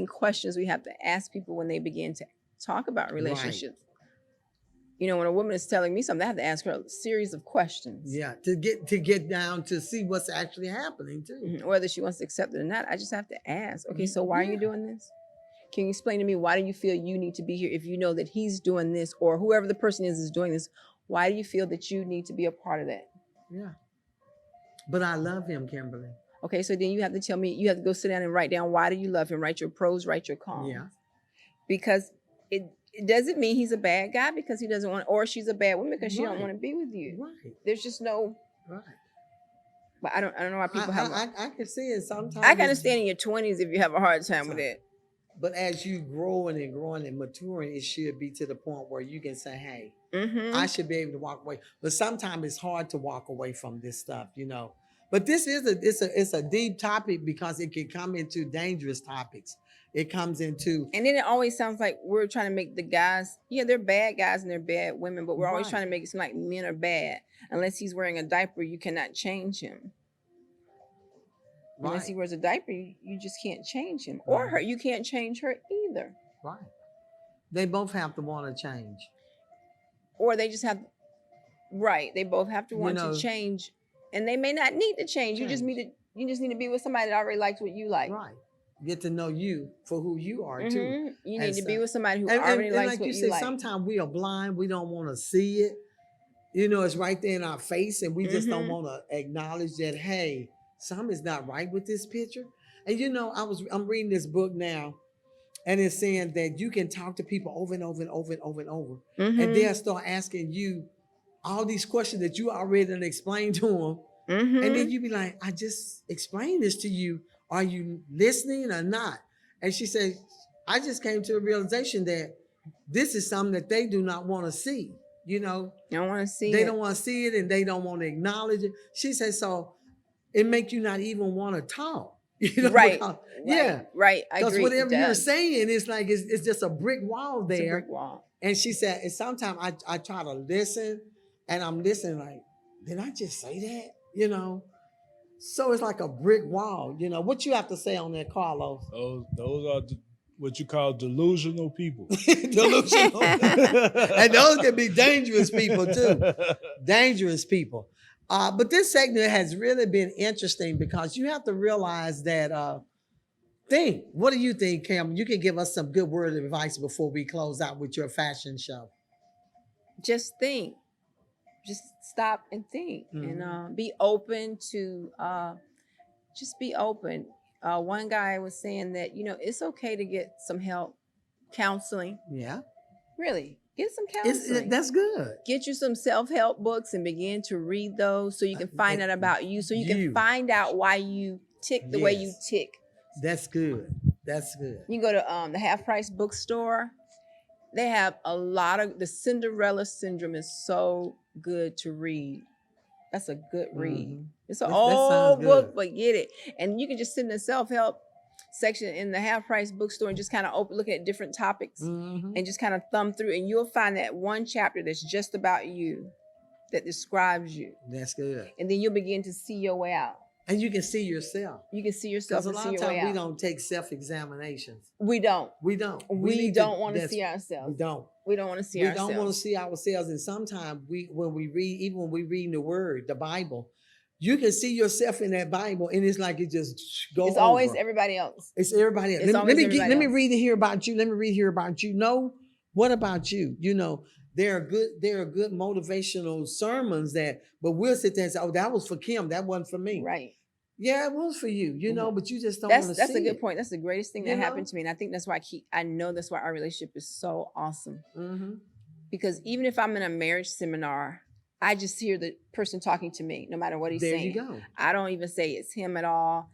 questions we have to ask people when they begin to talk about relationships. Right. You know, when a woman is telling me something, I have to ask her a series of questions. Yeah, to get down to see what's actually happening too. Whether she wants to accept it or not, I just have to ask. Okay, so why are you doing this? Can you explain to me, why do you feel you need to be here if you know that he's doing this, or whoever the person is doing this? Why do you feel that you need to be a part of that? Yeah. But I love him, Kimberly. Okay, so then you have to tell me, you have to go sit down and write down, why do you love him? Write your pros, write your cons. Yeah. Because it doesn't mean he's a bad guy because he doesn't want, or she's a bad woman because she don't want to be with you. Right. There's just no. Right. But I don't know why people have. I can see it sometimes. I can understand in your 20s if you have a hard time with it. But as you growing and maturing, it should be to the point where you can say, hey, I should be able to walk away. But sometimes it's hard to walk away from this stuff, you know. But this is it's a deep topic because it can come into dangerous topics. It comes into. And then it always sounds like we're trying to make the guys, they're bad guys and they're bad women, but we're always trying to make it seem like men are bad. Unless he's wearing a diaper, you cannot change him. Unless he wears a diaper, you just can't change him. Or her. You can't change her either. Right. They both have to want to change. Or they just have, they both have to want to change. And they may not need to change. You just need to be with somebody that already likes what you like. Right. Get to know you for who you are too. You need to be with somebody who already likes what you like. Sometimes we are blind. We don't want to see it. You know, it's right there in our face, and we just don't want to acknowledge that, hey, something's not right with this picture. And you know, I'm reading this book now, and it's saying that you can talk to people over and over and over and over and over, and they'll start asking you all these questions that you already done explained to them, and then you be like, I just explained this to you. Are you listening or not? And she said, I just came to a realization that this is something that they do not want to see. You know, they don't want to see They don't want to see it, and they don't want to acknowledge it. She said, so it makes you not even want to talk. You know, right. Yeah. Right. I agree. Because whatever you're saying, it's like it's just a brick wall there. It's a brick wall. And she said, and sometimes I try to listen, and I'm listening like, did I just say that? You know? So it's like a brick wall. You know, what you have to say on that, Carlos? Those are what you call delusional people. Delusional. And those can be dangerous people too. Dangerous people. But this segment has really been interesting because you have to realize that, what do you think, Cam? You can give us some good word of advice before we close out with your fashion show. Just think. Just stop and think and be open to, just be open. One guy was saying that, it's okay to get some help, counseling. Yeah. Really. Get some counseling. That's good. Get you some self-help books and begin to read those so you can find out about you. So you can find out why you tick the way you tick. That's good. That's good. You go to the Half Price bookstore. They have a lot of the Cinderella Syndrome is so good to read. That's a good read. Mm-hmm. It's an old book, but get it. And you can just sit in the self-help section in the Half Price bookstore and just kind of look at different topics and just kind of thumb through, and you'll find that one chapter that's just about you, that describes you. That's good. And then you'll begin to see your way out. And you can see yourself. You can see yourself and see your way out. Because a lot of times we don't take self-examinations. We don't. We don't. We don't want to see ourselves. We don't. We don't want to see ourselves. We don't want to see ourselves. And sometimes when we read the word, the Bible, you can see yourself in that Bible, and it's like it just goes. It's always everybody else. It's everybody else. Let me read it here about you. Let me read here about you. No, what about you? You know, there are good motivational sermons but we'll sit there and say, oh, that was for Kim. That wasn't for me. Right. Yeah, it was for you, you know, but you just don't want to see it. That's a good point. That's the greatest thing that happened to me. And I think that's why I know that's why our relationship is so awesome. Mm-hmm. Because even if I'm in a marriage seminar, I just hear the person talking to me, no matter what he's saying. There you go. I don't even say it's him at all.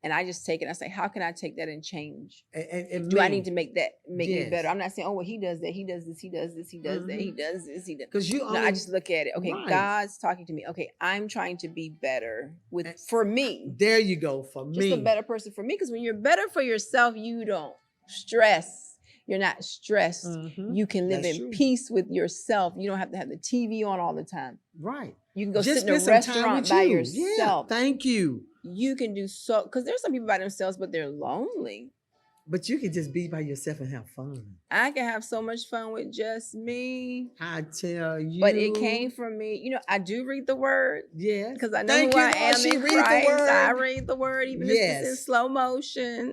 And I just take it. I say, how can I take that and change? And do I need to make it better? I'm not saying, oh, well, he does that. He does this. He does this. He does that. He does this. He does. Because I just look at it. Okay, God's talking to me. Okay, I'm trying to be better for me. There you go. For me. Just a better person for me. Because when you're better for yourself, you don't stress. You're not stressed. Mm-hmm. You can live in peace with yourself. You don't have to have the TV on all the time. Right. You can go sit in a restaurant by yourself. Yeah, thank you. You can do so, because there's some people by themselves, but they're lonely. But you can just be by yourself and have fun. I can have so much fun with just me. I tell you. But it came from me. You know, I do read the word. Yes. Because I know who I am in Christ. I read the word, even if it's in slow motion.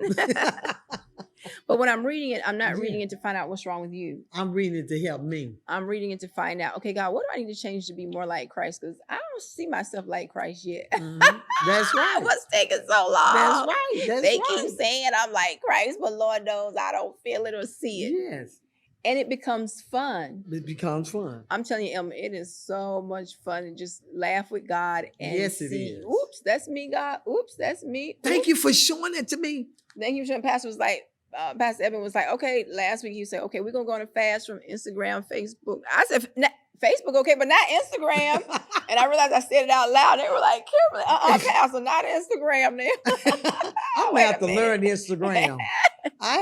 But when I'm reading it, I'm not reading it to find out what's wrong with you. I'm reading it to help me. I'm reading it to find out, okay, God, what do I need to change to be more like Christ? Because I don't see myself like Christ yet. Mm-hmm. That's right. What's taking so long? That's right. They keep saying I'm like Christ, but Lord knows I don't feel it or see it. Yes. And it becomes fun. It becomes fun. I'm telling you, Elma, it is so much fun to just laugh with God and see, it is. Oops, that's me, God. Oops, that's me. Oops. Thank you for showing it to me. Thank you for showing. Pastor was like, Pastor Evan was like, okay, last week he said, okay, we're going to go on a fast from Instagram, Facebook. I said, Facebook, okay, but not Instagram. And I realized I said it out loud. They were like, Kimberly, Pastor, not Instagram now. I'm going to have to learn Instagram. I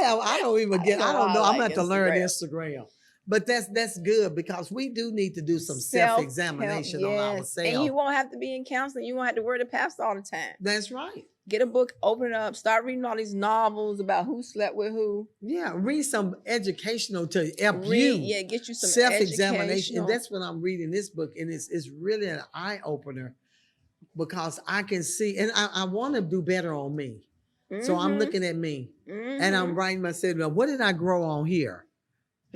don't know. I'm going to have to learn Instagram. But that's good, because we do need to do some self-examination on ourselves. And you won't have to be in counseling. You won't have to worry the pastor all the time. That's right. Get a book, open it up, start reading all these novels about who slept with who. Yeah, read some educational to help you. Yeah, get you some self-examination. And that's what I'm reading this book. And it's really an eye-opener, because I can see, and I want to do better on me. Mm-hmm. So I'm looking at me and I'm writing myself, what did I grow on here?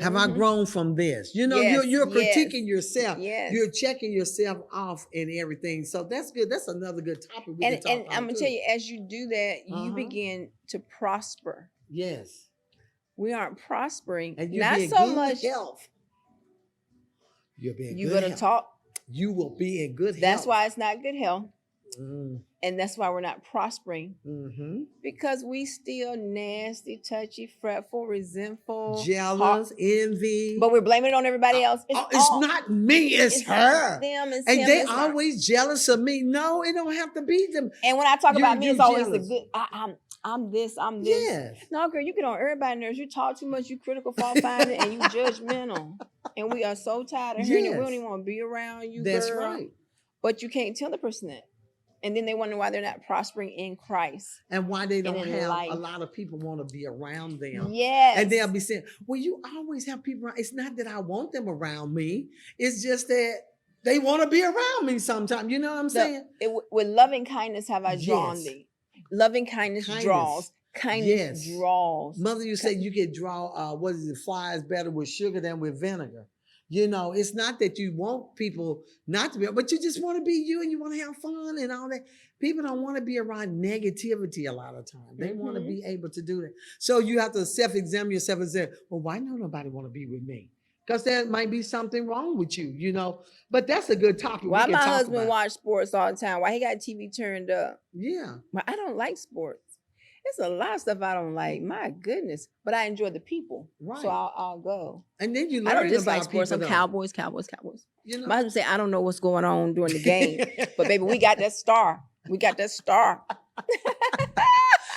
Have I grown from this? You know, you're critiquing yourself. Yes. You're checking yourself off and everything. So that's good. That's another good topic we can talk about. And I'm going to tell you, as you do that, you begin to prosper. Yes. We aren't prospering. And you're not being so good much health. You're being you good better talk. You will be in good health. That's why it's not good health. Mm. And that's why we're not prospering. Mm-hmm. Because we still nasty, touchy, fretful, resentful, jealous, envy. But we're blaming it on everybody else. It's not me, it's her. Them, it's and him, they always jealous of me. No, it don't have to be them. And when I talk about me, it's always the good. I'm this. Yes. No, girl, you get on everybody's nerves. You talk too much. You critical, fault finding, and you judgmental. And we are so tired of hearing it. We don't even want to be around you, That's girl. right. But you can't tell the person that. And then they wonder why they're not prospering in Christ. And why they don't have a lot of people want to be around them. Yes. And they'll be saying, well, you always have people around. It's not that I want them around me. It's just that they want to be around me sometimes. You know what I'm saying? With loving kindness have I drawn thee. Loving kindness draws. Kindness draws. Mother, you say you could draw, flies better with sugar than with vinegar. You know, it's not that you want people not to be, but you just want to be you and you want to have fun and all that. People don't want to be around negativity a lot of times. They want to be able to do that. So you have to self-examine yourself and say, well, why don't nobody want to be with me? because there might be something wrong with you, you know. But that's a good topic. Why we can my talk husband about. watch sports all the time? Why he got TV turned up? Yeah. Well, I don't like sports. There's a lot of stuff I don't like. My goodness. But I enjoy the people. Right. So I'll go. And then you I don't learn dislike about sports. people. I'm though. Cowboys. You know? My husband say, I don't know what's going on during the game. But baby, we got that star. We got that star.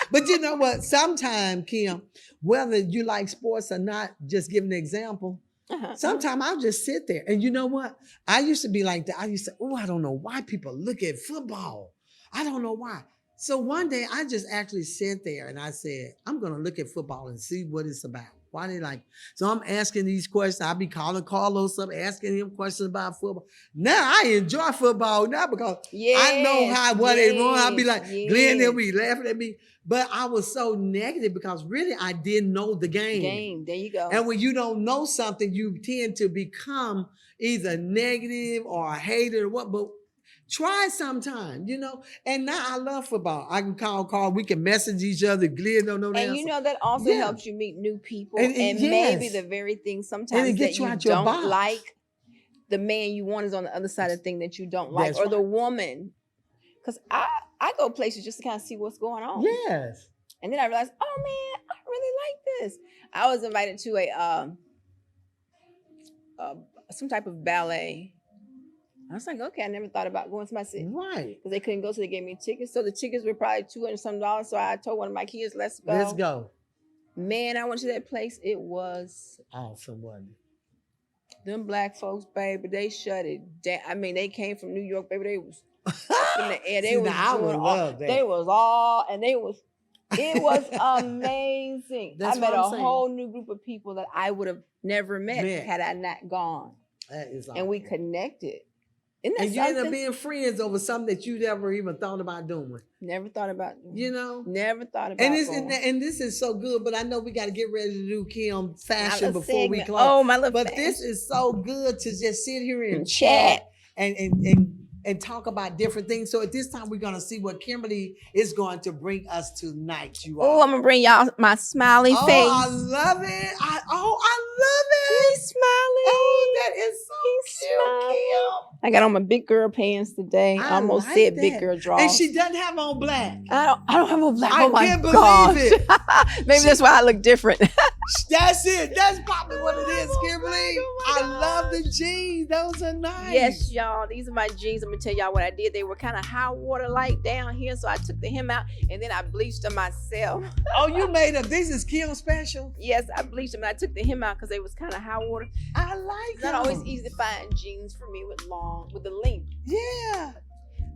But you know what? Sometimes, Kim, whether you like sports or not, just give an example. Sometimes I'll just sit there. And you know what? I used to be like that. I used to, I don't know why people look at football. I don't know why. So one day I just actually sat there and I said, I'm going to look at football and see what it's about. Why they like? So I'm asking these questions. I'll be calling Carlos up, asking him questions about football. Now I enjoy football now because I know what they run. I'll be like, Glenn, they'll be laughing at me. But I was so negative because really I didn't know the game. There you go. And when you don't know something, you tend to become either negative or a hater or what. But try sometime, you know. And now I love football. I can call Carl. We can message each other. Glenn don't know the And answer. you know that also helps you meet new people. And yes. maybe the very thing sometimes that you don't like, the man you want is on the other side of the thing that you don't like. That's or right. the woman. Because I go places just to kind of see what's going on. Yes. And then I realized, oh man, I really like this. I was invited to some type of ballet. I was like, okay, I never thought about going to my city. Right. Because they couldn't go, so they gave me tickets. So the tickets were probably $200-some. So I told one of my kids, let's go. Let's go. Man, I went to that place. It was awesome, wasn't it? Them black folks, baby, they shut it down. I mean, they came from New York, baby. They was in the air. They See, was now, doing all. They was all, and they was. It was amazing. I met a whole new group of people that I would have never met had I not gone. That is awesome. And we connected. And you end up being friends over something that you never even thought about doing. Never thought about doing. You know? Never thought about and this is so good, but I know we got to get ready to do Kim fashion before we close. Oh, my little But fashion. this is so good to just sit here and chat and talk about different things. So at this time, we're going to see what Kimberly is going to bring us tonight, you all. Oh, I'm going to bring y'all my smiley face. I love it. I love it. He's smiling. Oh, that is so cute, Kim. I got on my big girl pants today. I almost said big girl drawers. And she doesn't have on black. I don't have on black. I oh my can't gosh. believe it. Maybe that's why I look different. That's it. That's probably what it is, Kimberly. I love the jeans. Those are nice. Yes, y'all. These are my jeans. I'm gonna tell y'all what I did. They were kind of high water light down here, so I took the hem out and then I bleached them myself. Oh, you made them. This is Kim special. Yes, I bleached them. And I took the hem out because they was kind of high water. I like it. It's not always easy to find jeans for me with the length. Yeah.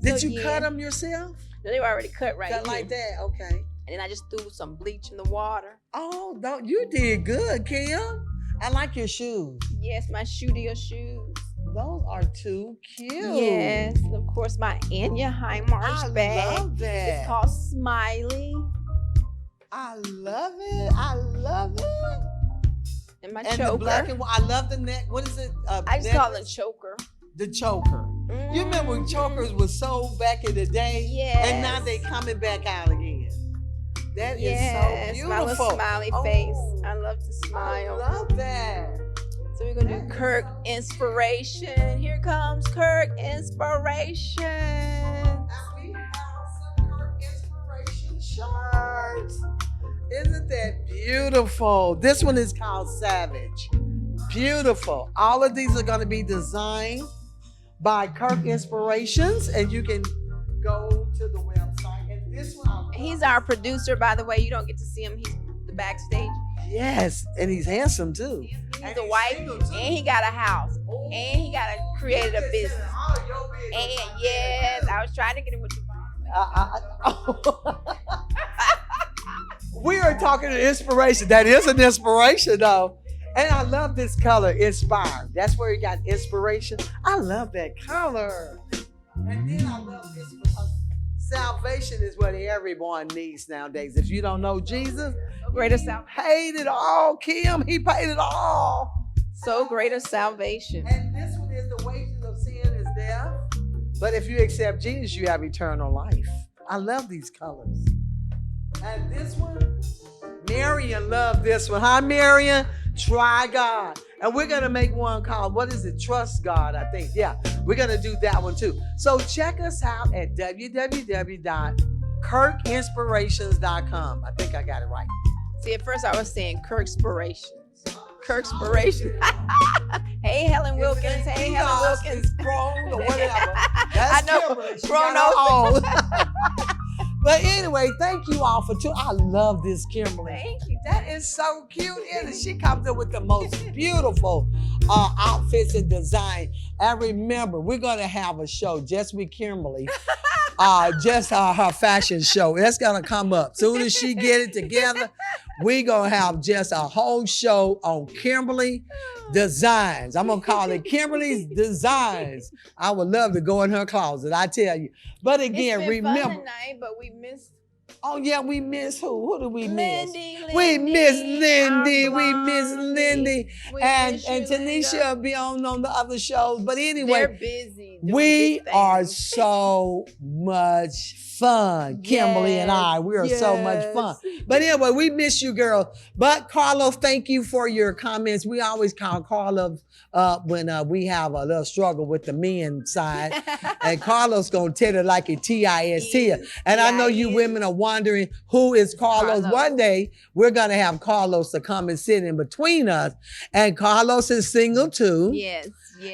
Did you cut them yourself? No, they were already cut right Cut here. like that. Okay. And then I just threw some bleach in the water. Oh, no, you did good, Kim. I like your shoes. Yes, my Schudier shoes. Those are too cute. Yes, and of course my Anya Highmarch bag. I love that. It's called Smiley. I love it. I love it. And my and choker. The black and white. I love the neck. What is it? I just call it choker. The choker. Mm-hmm. You remember when chokers was sold back in the day? Yes. And now they coming back out again. That is so beautiful. My little smiley face. I love to smile. I love that. So we're gonna do Kirk Inspiration. Here comes Kirk Inspiration. And we have some Kirk Inspiration shirts. Isn't that beautiful? This one is called Savage. Beautiful. All of these are going to be designed by Kirk Inspirations, and you can go to the website. And this one, he's our producer, by the way. You don't get to see him. He's the backstage. Yes, and he's handsome too. He's a wife, and he got a house, and he got created a business. And yes, I was trying to get him with the We are talking to inspiration. That is an inspiration, though. And I love this color, inspired. That's where you got inspiration. I love that color. And then I love this because salvation is what everyone needs nowadays. If you don't know Jesus, greater salvation. Paid it all, Kim. He paid it all. So greater salvation. And this one is the wages of sin is death. But if you accept Jesus, you have eternal life. I love these colors. And this one, Marion loved this one. Hi, Marion. Try God. And we're going to make one called, what is it? Trust God, I think. Yeah, we're going to do that one too. So check us out at www.kirkinspirations.com. I think I got it right. See, at first I was saying Kirkspirations. Kirkspiration. Hey, Helen Wilkins. Hey, Helen Wilkins. Crone or whatever. That's I know. Kimberly. She Crone got her knows. own. But anyway, thank you all for tuning. I love this Kimberly. Thank you. That is so cute, isn't it? She comes up with the most beautiful outfits and design. And remember, we're going to have a show just with Kimberly. Just her fashion show. That's going to come up. Soon as she get it together, we're going to have just a whole show on Kimberly Designs. I'm going to call it Kimberly's Designs. I would love to go in her closet, I tell you. But again, It's been remember. fun tonight, but we missed Oh, yeah, we miss who? Who do we miss? Lindy. We miss Lindy, Lindy. our We miss blondie. Lindy. We And miss you, Tanisha Linda. will be on the other shows. But They're anyway, busy. doing we big are things. so much fun. Kimberly and I, we are so much fun. But anyway, we miss you, girl. But Carlos, thank you for your comments. We always call Carlos when we have a little struggle with the men side. And Carlos gonna tell it like a T-I-S-T. And I know you women are wondering who is Carlos. One day we're gonna have Carlos to come and sit in between us. And Carlos is single too. Yes.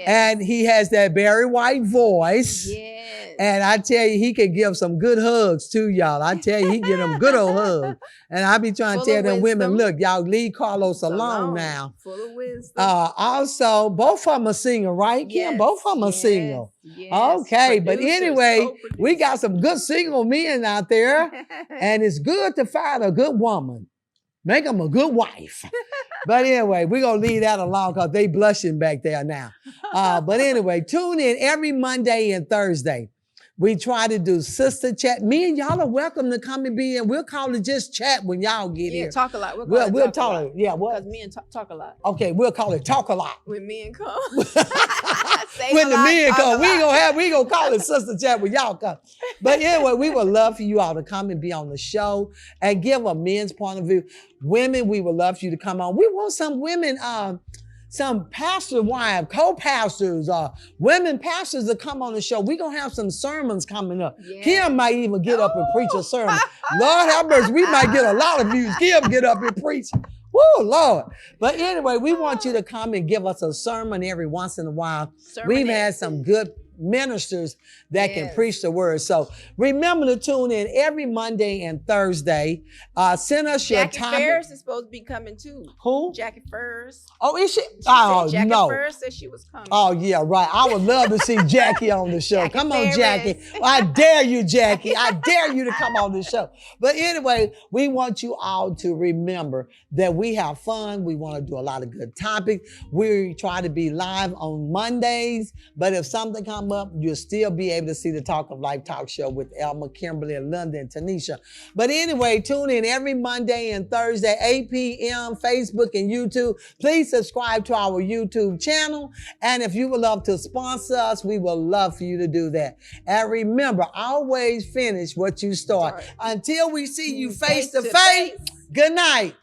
And he has that Barry White voice. Yes. And I tell you, he can give some good hugs too, y'all. I tell you, he get them good old hugs. And I be trying to Full tell of them women, wisdom. look, y'all leave Carlos alone now. Full of wisdom. Also, both of them are single, right, Kim? Yes, Both of them are yes, single. yes. Okay, but Producers, anyway, co-producers. we got some good single men out there. And it's good to find a good woman. Make them a good wife. But anyway, we're going to leave that alone because they blushing back there now. But anyway, tune in every Monday and Thursday. We try to do sister chat. Me and y'all are welcome to come and be in. We'll call it just chat when y'all get Yeah, here. talk a lot. We'll We'll talk. a lot. Yeah, what? Because men talk a lot. Okay, we'll call it talk a lot. When men come. When the men come, we gonna call it sister chat when y'all come. But anyway, we would love for you all to come and be on the show and give a men's point of view. Women, we would love for you to come on. We want some women, some pastor wives, co-pastors, women pastors to come on the show. We're going to have some sermons coming up. Yeah. Kim might even get up and preach a sermon. Lord have mercy, we might get a lot of views. Kim get up and preach. Woo, Lord. But anyway, we want you to come and give us a sermon every once in a while. We've had some good ministers that can preach the word. So remember to tune in every Monday and Thursday. Send us your Jackie topic. Ferris is supposed to be coming too. Who? Jackie Ferris. Oh, is she? She Oh, said Jackie no. Ferris said she was coming. Oh, yeah, right. I would love to see Jackie on the show. Jackie Come on, Ferris. Jackie. I dare you, Jackie. I dare you to come on the show. But anyway, we want you all to remember that we have fun. We want to do a lot of good topics. We try to be live on Mondays, but if something come up, you'll still be able to see the Talk of Life talk show with Elma, Kimberly, and Linda, and Tanisha. But anyway, tune in every Monday and Thursday, 8 p.m., Facebook and YouTube. Please subscribe to our YouTube channel. And if you would love to sponsor us, we would love for you to do that. And remember, always finish what you start. Until we see you face to face, good night.